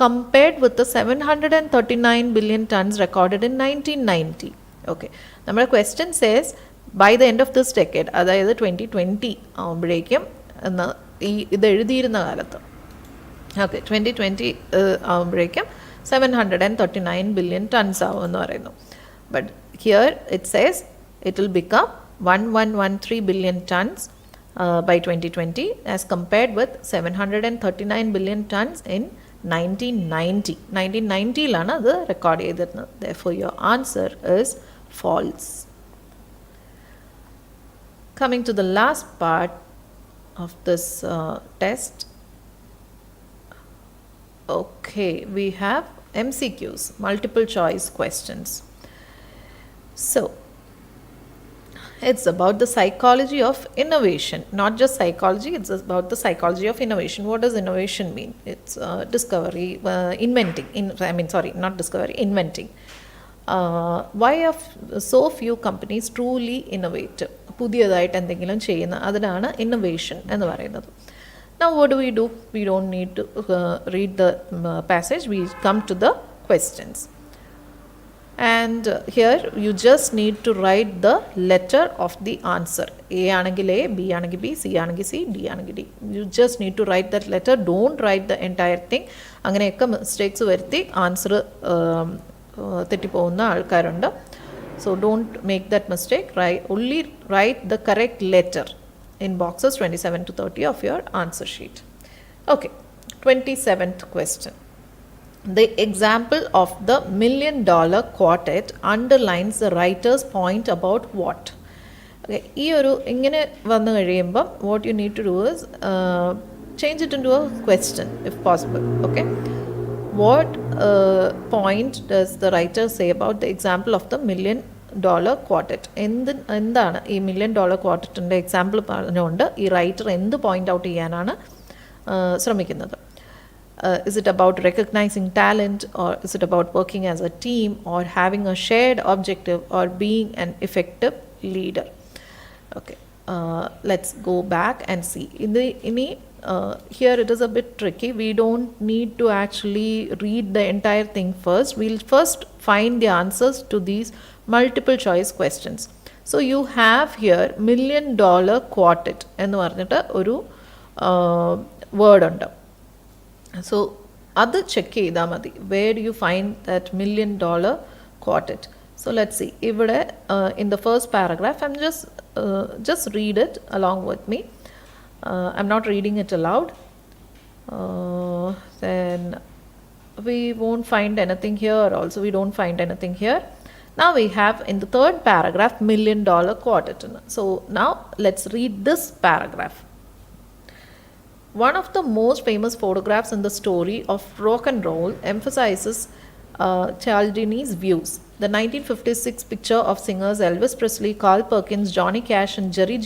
compared with the 739 billion tons recorded in 1990. Okay. Our question says, by the end of this decade, അതായത് 2020 ആകുമ്പോഴേക്കും ഇത് എഴുതിയിരുന്ന കാലത്ത്, okay 2020 ആകുമ്പോഴേക്കും 739 billion tons ആവുമെന്ന് പറയുന്നു. But here it says it will become 1113 billion tons by 2020 as compared with 739 billion tons in 1990. 1990ലാണ് അത് record ചെയ്തിരുന്നത്. Therefore your answer is false. Coming to the last part of this test. Okay, we have MCQs, multiple choice questions. So, it's about the psychology of innovation. Not just psychology, it's about the psychology of innovation. What does innovation mean? It's discovery, inventing. Not discovery, inventing. Why are so few companies truly innovative? പുതിയതായിട്ട് എന്തെങ്കിലും ചെയ്യുന്ന അതിനാണ് innovation എന്ന് പറയുന്നത്. Now what do? We don't need to read the passage. We come to the questions. And here you just need to write the letter of the answer. A aanengil A, B aanengil B, C aanengil C, D aanengil D. You just need to write that letter. Don't write the entire thing. അങ്ങനെയൊക്കെ mistakes വരുത്തി answer തെറ്റിപ്പോകുന്ന ആൾക്കാരുണ്ട്. So don't make that mistake. Only write the correct letter in boxes 27 to 30 of your answer sheet. Okay, 27th question. The example of the $1,000,000 quartet underlines the writer's point about what? Okay, ഈ ഒരു ഇങ്ങനെ വന്നു കഴിയുമ്പം what you need to do is change it into a question if possible. Okay, what point does the writer say about the example of the $1,000,000 quartet? എന്താണ് ഈ $1,000,000 quartetൻ്റെ example പറഞ്ഞുകൊണ്ട് ഈ writer എന്ത് പോയിൻ്റ് ഔട്ട് ചെയ്യാനാണ് ശ്രമിക്കുന്നത്? Is it about recognizing talent, or is it about working as a team, or having a shared objective, or being an effective leader? Okay, let's go back and see. Here it is a bit tricky. We don't need to actually read the entire thing first. We'll first find the answers to these multiple choice questions. So you have here $1,000,000 quartet എന്ന് പറഞ്ഞിട്ട് ഒരു word ഉണ്ട്. So അത് check ചെയ്താൽ മതി. Where do you find that $1,000,000 quartet? So let's see. ഇവിടെ in the first paragraph, I'm just read it along with me. I'm not reading it aloud. Then we won't find anything here. Also, we don't find anything here. Now we have in the third paragraph $1,000,000 quartet. So now let's read this paragraph. One of the most famous photographs in the story of rock and roll emphasizes Cialdini's views. The 1956 picture of singers Elvis Presley, Carl Perkins, Johnny Cash, and Jerry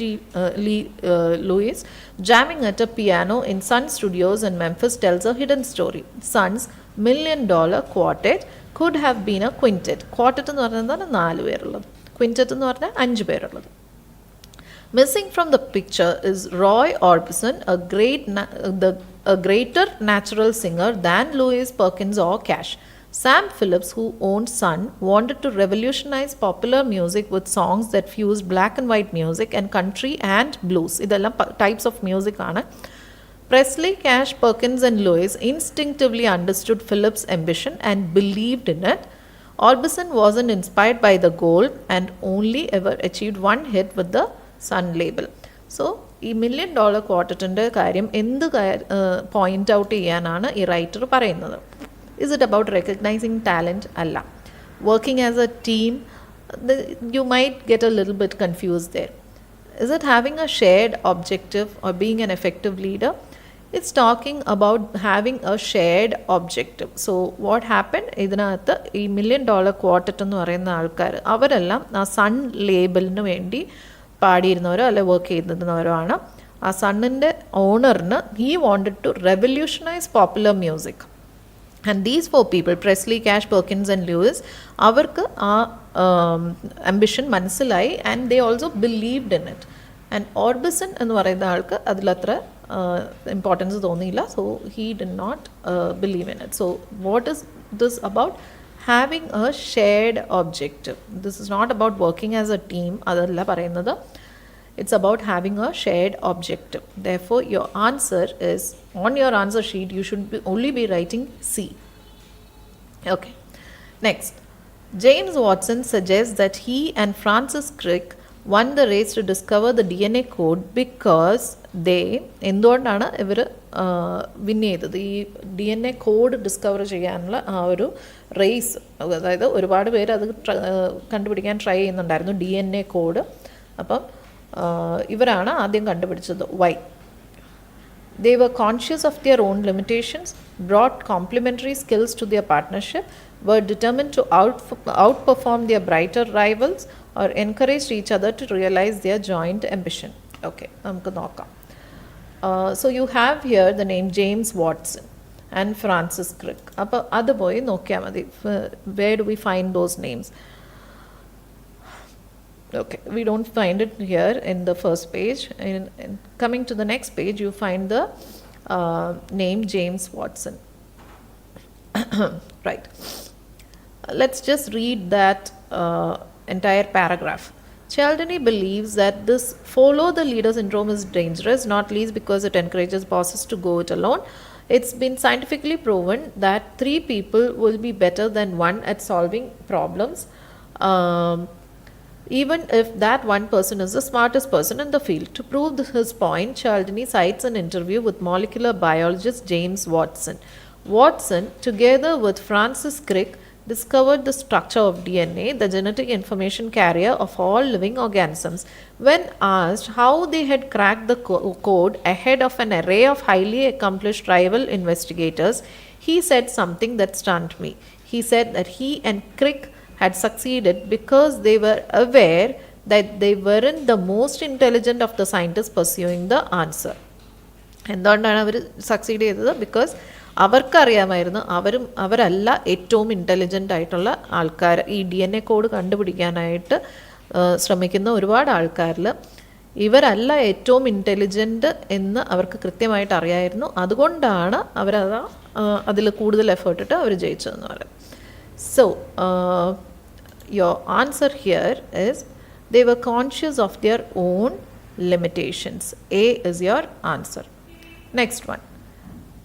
Lee Lewis jamming at a piano in Sun Studios in Memphis tells a hidden story. Sun's $1,000,000 quartet could have been a quintet. Quartet എന്ന് പറഞ്ഞാൽ 4 പേരുള്ളത്, quintet എന്ന് പറഞ്ഞാൽ 5 പേരുള്ളത്. Missing from the picture is Roy Orbison, a greater natural singer than Louis Perkins or Cash. Sam Phillips, who owned Sun, wanted to revolutionize popular music with songs that fused black and white music and country and blues. ഇതെല്ലാം types of music ആണ്. Presley, Cash, Perkins and Lewis instinctively understood Phillips' ambition and believed in it. Orbison wasn't inspired by the goal and only ever achieved one hit with the Sun label. So, ഈ $1,000,000 ക്വാർട്ടറ്റിൻ്റെ കാര്യം എന്ത് point out ചെയ്യാനാണ് ഈ writer പറയുന്നത്? Is it about recognizing talent? അല്ല. Working as a team? You might get a little bit confused there. Is it having a shared objective or being an effective leader? It's talking about having a shared objective. So what happened? ഇതിനകത്ത് ഈ $1,000,000 quartet എന്ന് പറയുന്ന ആൾക്കാർ അവരെല്ലാം ആ sun ലേബലിന് വേണ്ടി പാടിയിരുന്നവരോ അല്ലെ work ചെയ്തിരുന്നവരോ ആണ്. ആ സണ്ണിൻ്റെ ഓണറിന് he wanted to revolutionize popular music. And these 4 people, Presley, Cash, Perkins and Lewis, അവർക്ക് ആ ambition മനസ്സിലായി and they also believed in it. And Orbison എന്ന് പറയുന്ന ആൾക്ക് അതിലത്ര importance തോന്നിയില്ല. So he did not believe in it. So what is this about? Having a shared objective. This is not about working as a team. അതല്ല പറയുന്നത്. It's about having a shared objective. Therefore, your answer is, on your answer sheet, you should only be writing C. Okay. Next, James Watson suggests that he and Francis Crick won the race to discover the DNA code because they എന്തുകൊണ്ടാണ് ഇവർ win ചെയ്തത്? ഈ DNA code discover ചെയ്യാനുള്ള ആ ഒരു raise, അതായത് ഒരുപാട് പേര് അത് കണ്ടുപിടിക്കാൻ ട്രൈ ചെയ്യുന്നുണ്ടായിരുന്നു DNA കോഡ്. അപ്പം ഇവരാണ് ആദ്യം കണ്ടുപിടിച്ചത്. Why? They were conscious of their own limitations, brought complementary skills to their partnership, were determined to outperform their brighter rivals, or encouraged each other to realize their joint ambition. Okay, നമുക്ക് നോക്കാം. So you have here the name James Watson and Francis Crick. അപ്പോൾ അത് പോയി നോക്കിയാൽ മതി. Where do we find those names? Okay, we don't find it here in the first page. In coming to the next page, you find the name James Watson. Right. Let's just read that entire paragraph. Cialdini believes that this follow the leader syndrome is dangerous, not least because it encourages bosses to go it alone. It's been scientifically proven that 3 people will be better than 1 at solving problems. Even if that one person is the smartest person in the field. To prove his point, Cialdini cites an interview with molecular biologist James Watson. Watson, together with Francis Crick, discovered the structure of DNA, the genetic information carrier of all living organisms. When asked how they had cracked the code ahead of an array of highly accomplished rival investigators, he said something that stunned me. He said that he and Crick had succeeded because they were aware that they weren't the most intelligent of the scientists pursuing the answer. എന്തുകൊണ്ടാണ് അവർ succeed ചെയ്തത്? Because അവർക്കറിയാമായിരുന്നു അവരല്ല ഏറ്റവും intelligent ആയിട്ടുള്ള ആൾക്കാർ. ഈ DNA code കണ്ടുപിടിക്കാനായിട്ട് ശ്രമിക്കുന്ന ഒരുപാട് ആൾക്കാരിൽ ഇവരല്ല ഏറ്റവും ഇൻ്റലിജൻ്റ് എന്ന് അവർക്ക് കൃത്യമായിട്ട് അറിയായിരുന്നു. അതുകൊണ്ടാണ് അതിൽ കൂടുതൽ എഫേർട്ട് ഇട്ട് അവർ ജയിച്ചതെന്ന് പറയും. So your answer here is they were conscious of their own limitations. A is your answer. Next one.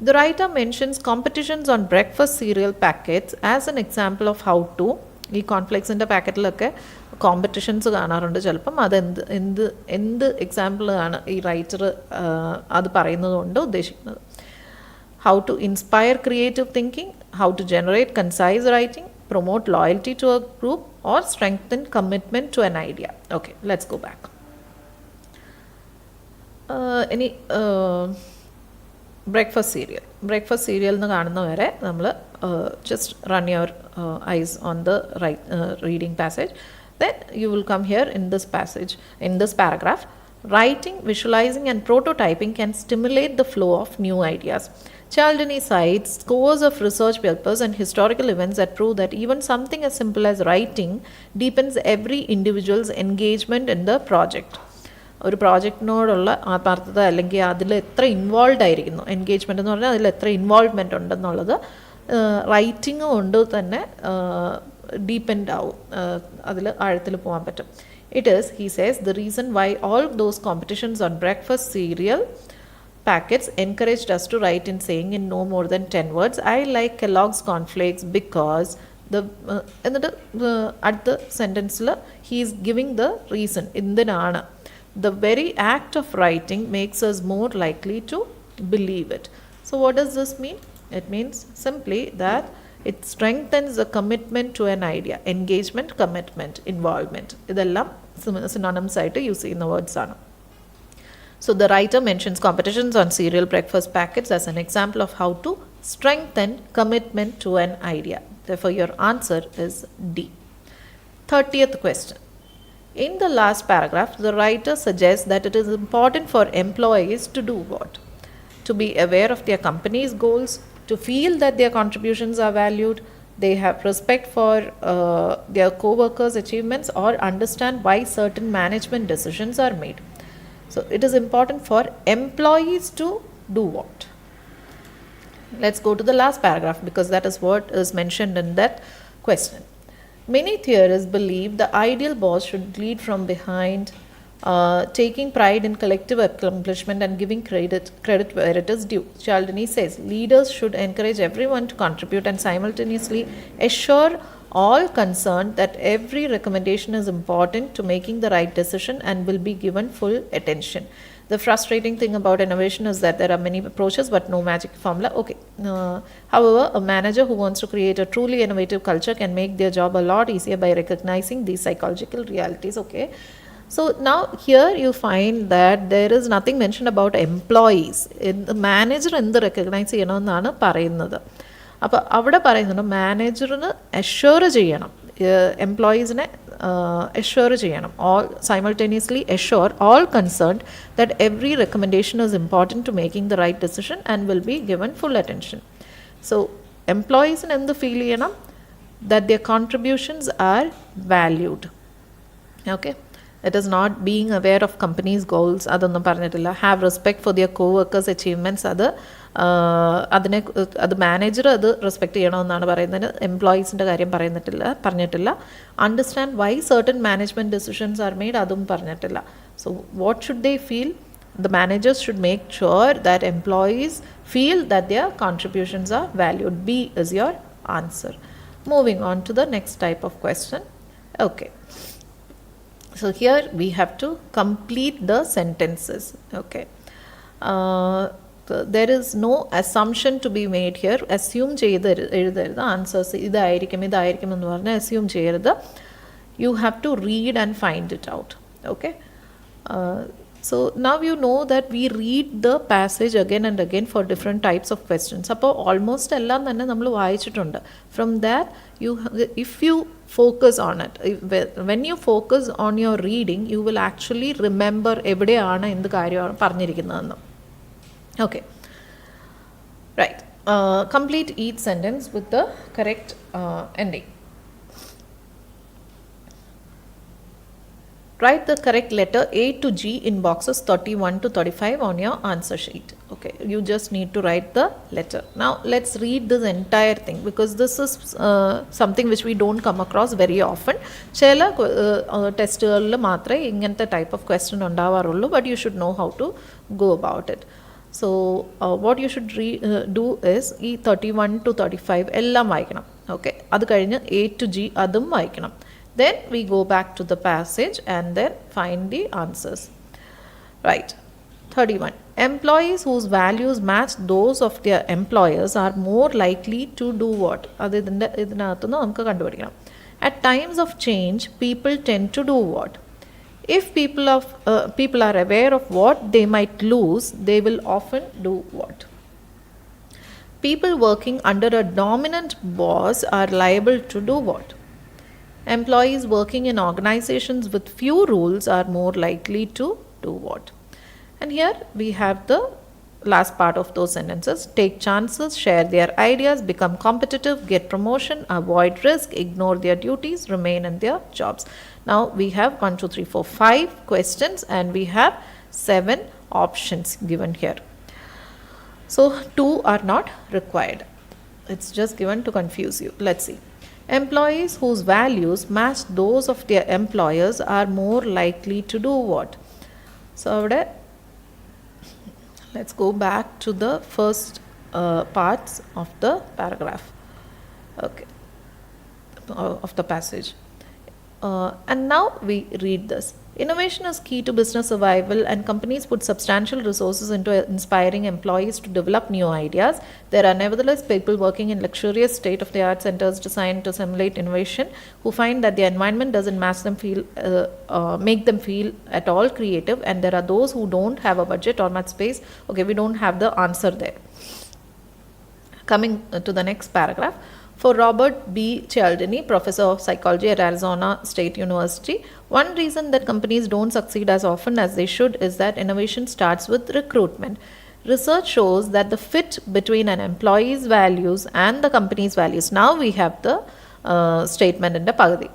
The writer mentions competitions on breakfast cereal packets as an example of how to, ഈ കോൺഫ്ലെക്സിൻ്റെ പാക്കറ്റിലൊക്കെ competitions കാണാറുണ്ട് ചിലപ്പം. എന്ത് എക്സാമ്പിളാണ് ഈ writer അത് പറയുന്നത് കൊണ്ട് ഉദ്ദേശിക്കുന്നത്? How to inspire creative thinking, how to generate concise writing, promote loyalty to a group, or strengthen commitment to an idea. Okay, let's go back. Any breakfast cereal എന്ന് കാണുന്ന വരെ നമ്മൾ just run your eyes on the reading passage. Then you will come here in this passage, in this paragraph. Writing, visualizing and prototyping can stimulate the flow of new ideas. Cialdini cites scores of research papers and historical events that prove that even something as simple as writing deepens every individual's engagement in the project. ഒരു പ്രോജക്റ്റിനോടുള്ള ആത്മാർത്ഥത അല്ലെങ്കിൽ അതിൽ എത്ര involve ആയിരിക്കുന്നു, engagement എന്ന് പറഞ്ഞാൽ അതിൽ എത്ര ഇൻവോൾവ്മെൻ്റ് ഉണ്ടെന്നുള്ളത് റൈറ്റിംഗ് കൊണ്ട് തന്നെ ഡീപ്പെൻഡ് ആവും, അതിൽ ആഴത്തിൽ പോകാൻ പറ്റും. It is, he says, the reason why all those competitions on breakfast cereal packets encouraged us to write in saying in no more than 10 words, I like Kellogg's cornflakes because at the sentence he is giving the reason. Indinana. The very act of writing makes us more likely to believe it. So what does this mean? It means simply that it strengthens the commitment to an idea. Engagement, commitment, involvement. ഇതെല്ലാം synonyms ആയിട്ട് use ചെയ്യുന്ന words ആണ്. So the writer mentions competitions on cereal breakfast packets as an example of how to strengthen commitment to an idea. Therefore your answer is D. 30th question. In the last paragraph, the writer suggests that it is important for employees to do what? To be aware of their company's goals, to feel that their contributions are valued, they have respect for their co-workers' achievements, or understand why certain management decisions are made. So it is important for employees to do what? Let's go to the last paragraph because that is what is mentioned in that question. Many theorists believe the ideal boss should lead from behind, taking pride in collective accomplishment and giving credit where it is due. Cialdini says leaders should encourage everyone to contribute and simultaneously assure all concerned that every recommendation is important to making the right decision and will be given full attention. The frustrating thing about innovation is that there are many approaches but no magic formula. Okay. However, a manager who wants to create a truly innovative culture can make their job a lot easier by recognizing these psychological realities. Okay. So now here you find that there is nothing mentioned about employees. The manager എന്ത് recognise ചെയ്യണമെന്നാണ് പറയുന്നത്. അപ്പോൾ അവിടെ പറയുന്നുണ്ട് മാനേജറിന് assure ചെയ്യണം, എംപ്ലോയീസിനെ assure ചെയ്യണം, all simultaneously assure all concerned that every recommendation is important to making the right decision and will be given full attention. So employees എന്ത് feel ചെയ്യണം? That their contributions are valued. Okay. It is not being aware of companies' goals. അതൊന്നും പറഞ്ഞിട്ടില്ല. Have respect for their co-workers' achievements. അത് manager അത് respect ചെയ്യണമെന്നാണ് പറയുന്നത്. എംപ്ലോയീസിൻ്റെ കാര്യം പറഞ്ഞിട്ടില്ല. Understand why certain management decisions are made, അതും പറഞ്ഞിട്ടില്ല. So what should they feel? The managers should make sure that employees feel that their contributions are valued. B is your answer. Moving on to the next type of question. Okay. So here we have to complete the sentences. Okay. there is no assumption to be made here. Assume ചെയ്ത് answers ഇതായിരിക്കും എന്ന് പറഞ്ഞ് assume ചെയ്യരുത്. You have to read and find it out. Okay. So now you know that we read the passage again and again for different types of questions. അപ്പോൾ almost എല്ലാം തന്നെ നമ്മൾ വായിച്ചിട്ടുണ്ട്. From that, if you focus on it, when you focus on your reading, you will actually remember എവിടെയാണ് എന്ത് കാര്യമാണ് പറഞ്ഞിരിക്കുന്നതെന്ന്. Okay. Right. Complete each sentence with the correct ending. Write the correct letter A to G in boxes 31 to 35 on your answer sheet. Okay, you just need to write the letter. Now let's read this entire thing, because this is something which we don't come across very often. ചില ടെസ്റ്റുകളിൽ മാത്രമേ ഇങ്ങനത്തെ type of question ഉണ്ടാവാറുള്ളൂ, but you should know how to go about it. So what you should do is ഈ 31 to 35 എല്ലാം വായിക്കണം. Okay, അത് കഴിഞ്ഞ് A to G അതും വായിക്കണം. Then we go back to the passage and then find the answers. Right. 31. Employees whose values match those of their employers are more likely to do what? At times of change, people tend to do what? If people are aware of what they might lose, they will often do what? People working under a dominant boss are liable to do what? Employees working in organizations with few rules are more likely to do what? And here we have the last part of those sentences. Take chances, share their ideas, become competitive, get promotion, avoid risk, ignore their duties, remain in their jobs. Now we have 1, 2, 3, 4, 5 questions and we have 7 options given here. So 2 are not required. It's just given to confuse you. Let's see. Employees whose values match those of their employers are more likely to do what? So let's go back to the first parts of the paragraph. Okay, of the passage. And now we read this. Innovation is key to business survival, and companies put substantial resources into inspiring employees to develop new ideas. There are nevertheless people working in luxurious state-of-the-art centers designed to simulate innovation who find that the environment doesn't make them feel at all creative, and there are those who don't have a budget or much space. Okay, we don't have the answer there. Coming to the next paragraph. For Robert B. Cialdini, professor of psychology at Arizona State University, one reason that companies don't succeed as often as they should is that innovation starts with recruitment. Research shows that the fit between an employee's values and the company's values, now we have the statement in the Pagadi,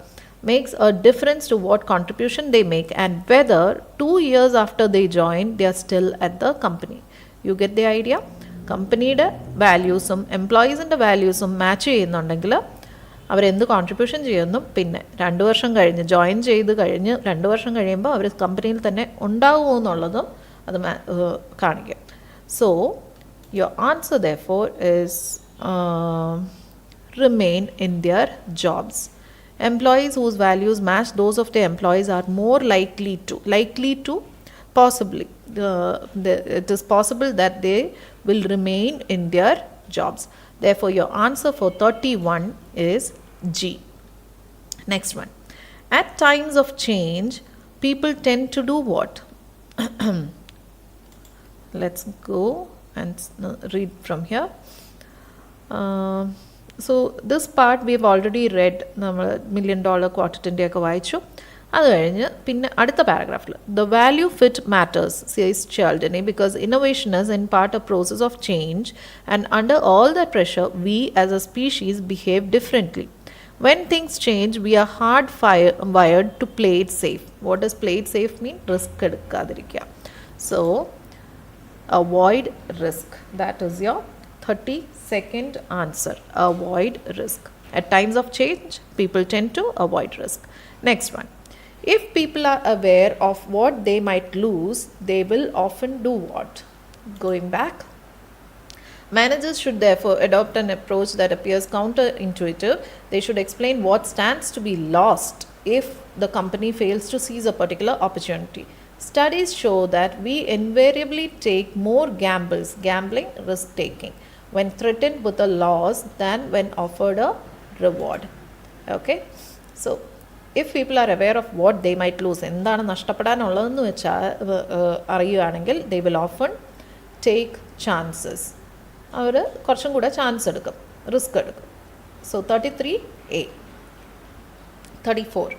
makes a difference to what contribution they make and whether 2 years after they join, they are still at the company. You get the idea? കമ്പനിയുടെ വാല്യൂസും എംപ്ലോയീസിൻ്റെ വാല്യൂസും match ചെയ്യുന്നുണ്ടെങ്കിൽ അവരെന്ത് contribution ചെയ്യുന്നു, പിന്നെ 2 വർഷം കഴിഞ്ഞ് join ചെയ്ത് കഴിഞ്ഞ് 2 വർഷം കഴിയുമ്പോൾ അവർ കമ്പനിയിൽ തന്നെ ഉണ്ടാകുമോ എന്നുള്ളതും അത് കാണിക്കുക. So your answer therefore is remain in their jobs. Employees whose values match those of their employees are more likely to possibly it is possible that they will remain in their jobs. Therefore your answer for 31 is G. Next one. At times of change, people tend to do what? Let's go and read from here. So this part we have already read. $1 million quartet ഒക്കെ വായിച്ചു. അത് കഴിഞ്ഞ് പിന്നെ അടുത്ത പാരഗ്രാഫിൽ the value fit matters says Cialdini because innovation is in part a process of change and under all that pressure we as a species behave differently. When things change we are wired to play it safe. What does play it safe mean? Risk എടുക്കാതിരിക്കുക. So avoid risk. That is your 32nd answer. Avoid risk. At times of change people tend to avoid risk. Next one. If people are aware of what they might lose, they will often do what? Going back. Managers should therefore adopt an approach that appears counterintuitive. They should explain what stands to be lost if the company fails to seize a particular opportunity. Studies show that we invariably take more gambles, gambling, risk taking, when threatened with a loss than when offered a reward. Okay, so if people are aware of what they might lose, എന്താണ് നഷ്ടപ്പെടാനുള്ളതെന്ന് വെച്ചാൽ അറിയുകയാണെങ്കിൽ they will often take chances. അവർ കുറച്ചും കൂടെ chance എടുക്കും, risk എടുക്കും. So 33A. 34.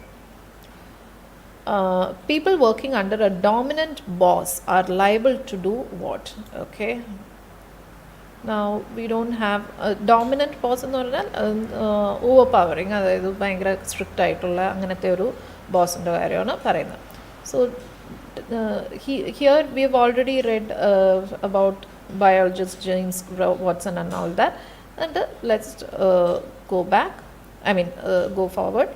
People working under a dominant boss are liable to do what? Okay. Now we don't have a dominant boss എന്ന് പറഞ്ഞാൽ overpowering, അതായത് ഭയങ്കര സ്ട്രിക്റ്റ് ആയിട്ടുള്ള അങ്ങനത്തെ ഒരു ബോസിൻ്റെ കാര്യമാണ് പറയുന്നത്. So here we have already red about biologist James Watson and all that, and let's go back, go forward.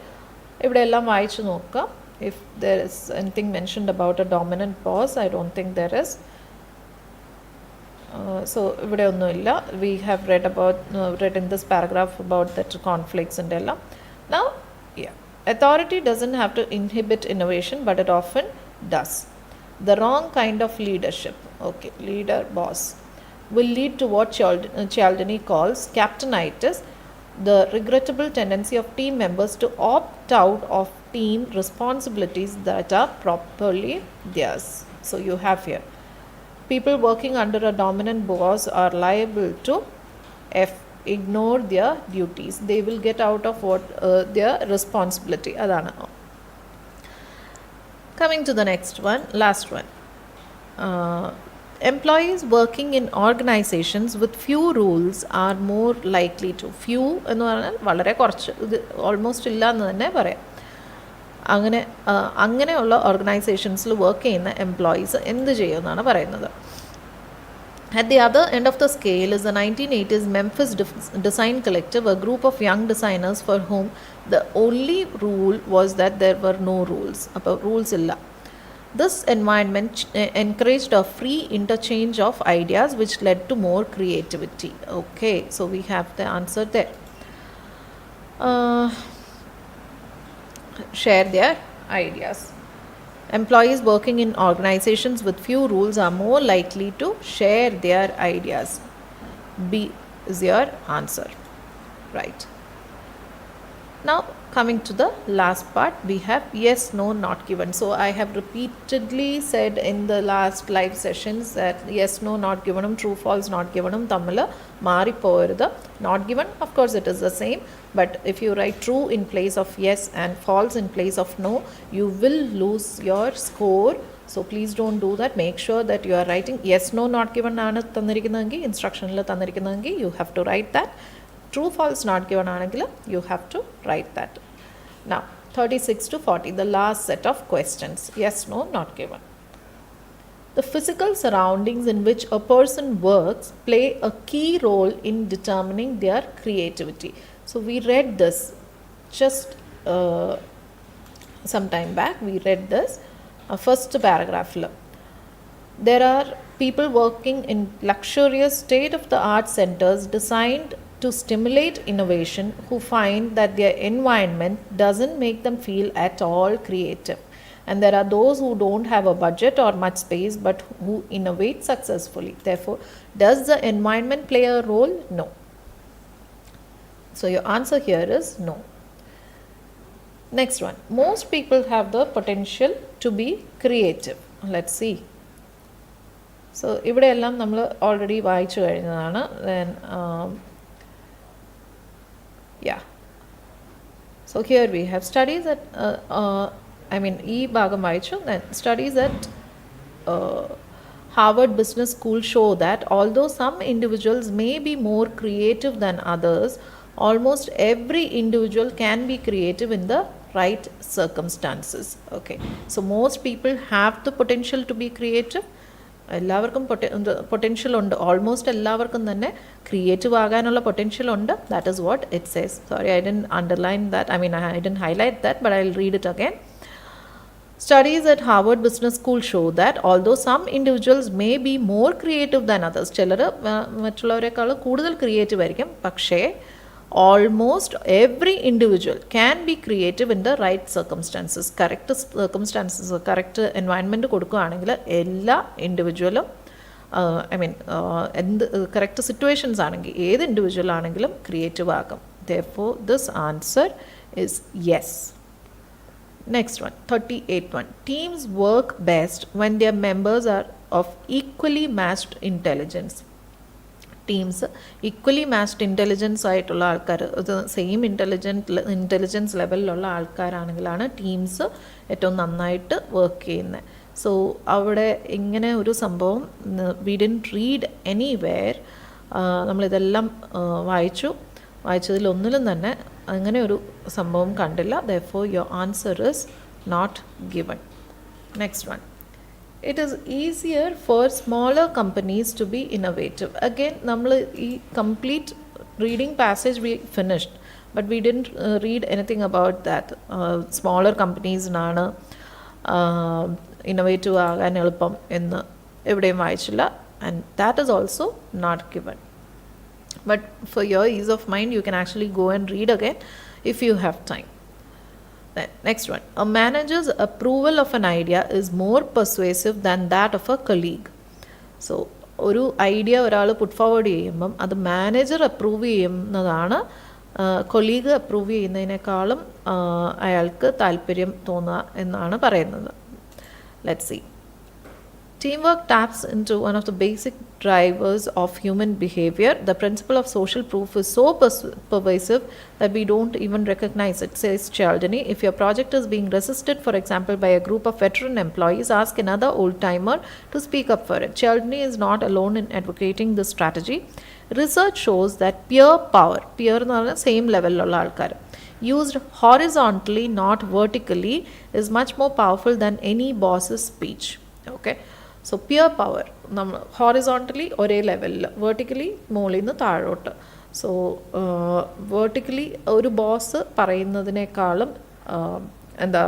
ഇവിടെ എല്ലാം വായിച്ചു നോക്കാം. If there is anything mentioned about a dominant boss, I don't think there is. So ഇവിടെ ഒന്നുമില്ല. We have read in this paragraph about that conflicts and എല്ലാം. Now, authority doesn't have to inhibit innovation, but it often does. The wrong kind of leadership, okay, leader, boss, will lead to what Cialdini calls captainitis, the regrettable tendency of team members to opt out of team responsibilities that are properly theirs. So you have here, people working under a dominant boss are liable to ignore their duties. They will get out of what their responsibility. Adana. Coming to the next one, last one. Employees working in organizations with few rules are more likely to. Few എന്ന് പറഞ്ഞാൽ വളരെ കുറച്ച്, ഇത് almost ഇല്ല എന്ന് തന്നെ പറയാം. അങ്ങനെയുള്ള ഓർഗനൈസേഷൻസിൽ വർക്ക് ചെയ്യുന്ന എംപ്ലോയീസ് എന്ത് ചെയ്യുമെന്നാണ് പറയുന്നത്. At the other end of the scale is the 1980s Memphis Design Collective, a group of young designers for whom the only rule was that there were no rules. അപ്പോൾ rules ഇല്ല. This environment encouraged a free interchange of ideas, which led to more creativity. Okay, so we have the answer there. Share their ideas. Employees working in organizations with few rules are more likely to share their ideas. B is your answer. Right. Now, coming to the last part, we have yes, no, not given. So I have repeatedly said in the last live sessions that yes, no, not given, true, false, not given, tamil mari poirudha. Not given, of course it is the same, but if you write true in place of yes and false in place of no, you will lose your score. So please don't do that. Make sure that you are writing yes, no, not given aanu thanirikkunengi, instruction la thanirikkunengi, you have to write that. True, false, not given anagila, you have to write that. Now 36 to 40, the last set of questions. Yes, no, not given. The physical surroundings in which a person works play a key role in determining their creativity. So we read this just some time back. We read this first paragraph. There are people working in luxurious state-of-the-art centers designed to stimulate innovation who find that their environment doesn't make them feel at all creative. And there are those who don't have a budget or much space but who innovate successfully. Therefore, does the environment play a role? No. So your answer here is no. Next one. Most people have the potential to be creative. Let's see. So ഇവിടെ എല്ലാം നമ്മൾ already വായിച്ചു കഴിഞ്ഞതാണ്. Then so here we have studies at ഈ ഭാഗം വായിച്ചു. Then studies at Harvard Business School show that although some individuals may be more creative than others, almost every individual can be creative in the right circumstances. Okay, so most people have the potential to be creative. എല്ലാവർക്കും potential ഉണ്ട്. Almost എല്ലാവർക്കും തന്നെ creative ആകാനുള്ള potential ഉണ്ട്. That is what it says. Sorry, I didn't underline that, I didn't highlight that, but I will read it again. Studies at Harvard Business School show that although some individuals may be more creative than others, ചിലർ മറ്റുള്ളവരെക്കാൾ കൂടുതൽ creative ആയിരിക്കും, പക്ഷേ almost every individual can be creative in the right circumstances. Correct circumstances, correct environment കൊടുക്കുകയാണെങ്കിൽ എല്ലാ ഇൻഡിവിജ്വലും എന്ത് correct situations ആണെങ്കിൽ ഏത് ഇൻഡിവിജ്വൽ ആണെങ്കിലും ക്രിയേറ്റീവ് ആകും. Therefore this answer is yes. Next one, 38 one. Teams work best when their members are of equally matched intelligence. Teams equally matched intelligence ആയിട്ടുള്ള ആൾക്കാർ, same intelligence ലെവലിലുള്ള ആൾക്കാരാണെങ്കിലാണ് ടീംസ് ഏറ്റവും നന്നായിട്ട് വർക്ക് ചെയ്യുന്നത്. സോ അവിടെ ഇങ്ങനെ ഒരു സംഭവം വി ഡിഡ്ന്റ് റീഡ് എനിവെയർ. നമ്മളിതെല്ലാം വായിച്ചതിലൊന്നിലും തന്നെ അങ്ങനെ ഒരു സംഭവം കണ്ടില്ല. Therefore your answer is not given. Next one. It is easier for smaller companies to be innovative. Again, നമ്മൾ ഈ complete reading passage we finished, but we didn't read anything about that. Smaller companies-നാണ് innovative ആകാൻ എളുപ്പം എന്ന് എവിടെയും വായിച്ചില്ല. And that is also not given. But for your ease of mind, you can actually go and read again if you have time. Then next one, a manager's approval of an idea is more persuasive than that of a colleague. So ഒരു idea ഒരാൾ put forward ചെയ്യുമ്പം അത് manager approve ചെയ്യുന്നതാണ് colleague approve ചെയ്യുന്നതിനേക്കാളും അയാൾക്ക് താല്പര്യം തോന്നുക എന്നാണ് പറയുന്നത്. Let's see. Teamwork taps into one of the basic drivers of human behavior. The principle of social proof is so pervasive that we don't even recognize it, says Cialdini. If your project is being resisted, for example, by a group of veteran employees, ask another old-timer to speak up for it. Cialdini is not alone in advocating this strategy. Research shows that peer power, peer na same level ulla alkar, used horizontally, not vertically, is much more powerful than any boss's speech. Okay. So peer power നമ്മൾ horizontally ഒരേ ലെവലിൽ, vertically മുകളിൽ നിന്ന് താഴോട്ട്. So vertically ഒരു boss പറയുന്നതിനേക്കാളും എന്താ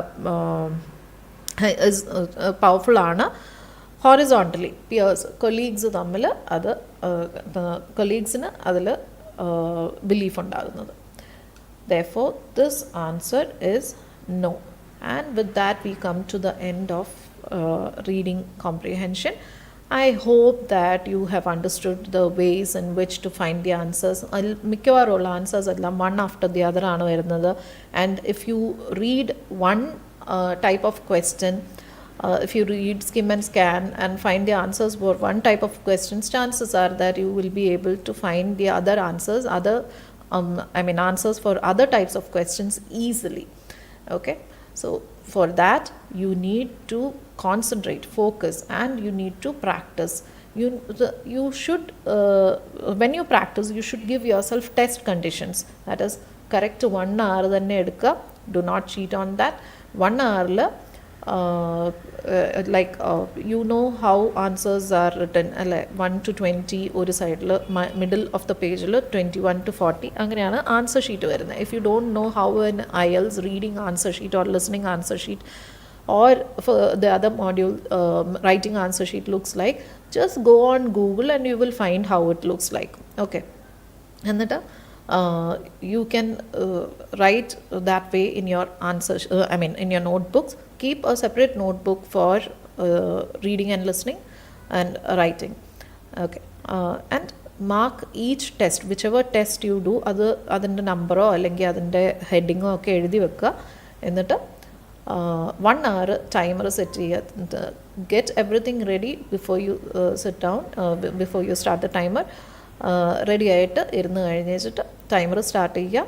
പവർഫുള്ളാണ് ഹോറിസോണ്ടലി പിയേഴ്സ്, കൊലീഗ്സ് തമ്മിൽ അത് കൊലീഗ്സിന് അതിൽ ബിലീഫ് ഉണ്ടാകുന്നത്. Therefore this answer is no. And with that we come to the end of reading comprehension. I hope that you have understood the ways in which to find the answers. മിക്കവാറുള്ള answers എല്ലാം one after the other ആണ് വരുന്നത്. And if you read one type of question, if you read skim and scan and find the answers for one type of questions, chances are that you will be able to find the other answers, answers for other types of questions easily. Okay. So for that you need to concentrate, focus, and you need to practice. You should when you practice you should give yourself test conditions. That is correct 1 hour തന്നെ എടുക്കുക. Do not cheat on that. 1 hour you know how answers are written, 1 to 20 ഒരു സൈഡിൽ, middle of the page 21 to 40 അങ്ങനെയാണ് answer sheet വരുന്നത്. If you don't know how an IELTS reading answer sheet or listening answer sheet or for the other module writing answer sheet looks like, just go on Google and you will find how it looks like. Okay. എന്നിട്ട് you can write that way in your answers, in your notebooks. Keep a separate notebook for reading and listening and writing. Okay. And mark each test, whichever test you do, അതിൻ്റെ നമ്പറോ അല്ലെങ്കിൽ അതിൻ്റെ ഹെഡിങ്ങോ ഒക്കെ എഴുതി വെക്കുക. എന്നിട്ട് 1 hour timer set ചെയ്യുക. Get everything ready before you sit down, before you start the timer. Ready ആയിട്ട് ഇരുന്ന് കഴിഞ്ഞ് വെച്ചിട്ട് ടൈമർ സ്റ്റാർട്ട് ചെയ്യുക.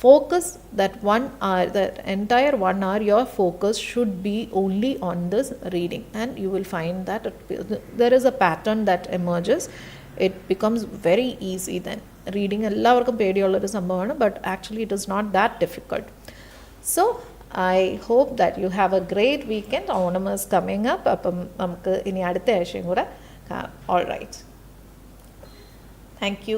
Focus that 1 hour, that entire 1 hour, your focus should be only on this reading, and you will find that there is a pattern that emerges. It becomes very easy then. Reading എല്ലാവർക്കും പേടിയുള്ളൊരു സംഭവമാണ്, but actually it is not that difficult. So I hope that you have a great weekend. Onam is coming up. അപ്പം നമുക്ക് ഇനി അടുത്ത ആഴ്ചയും കൂടെ കാണാം. All right. Thank you.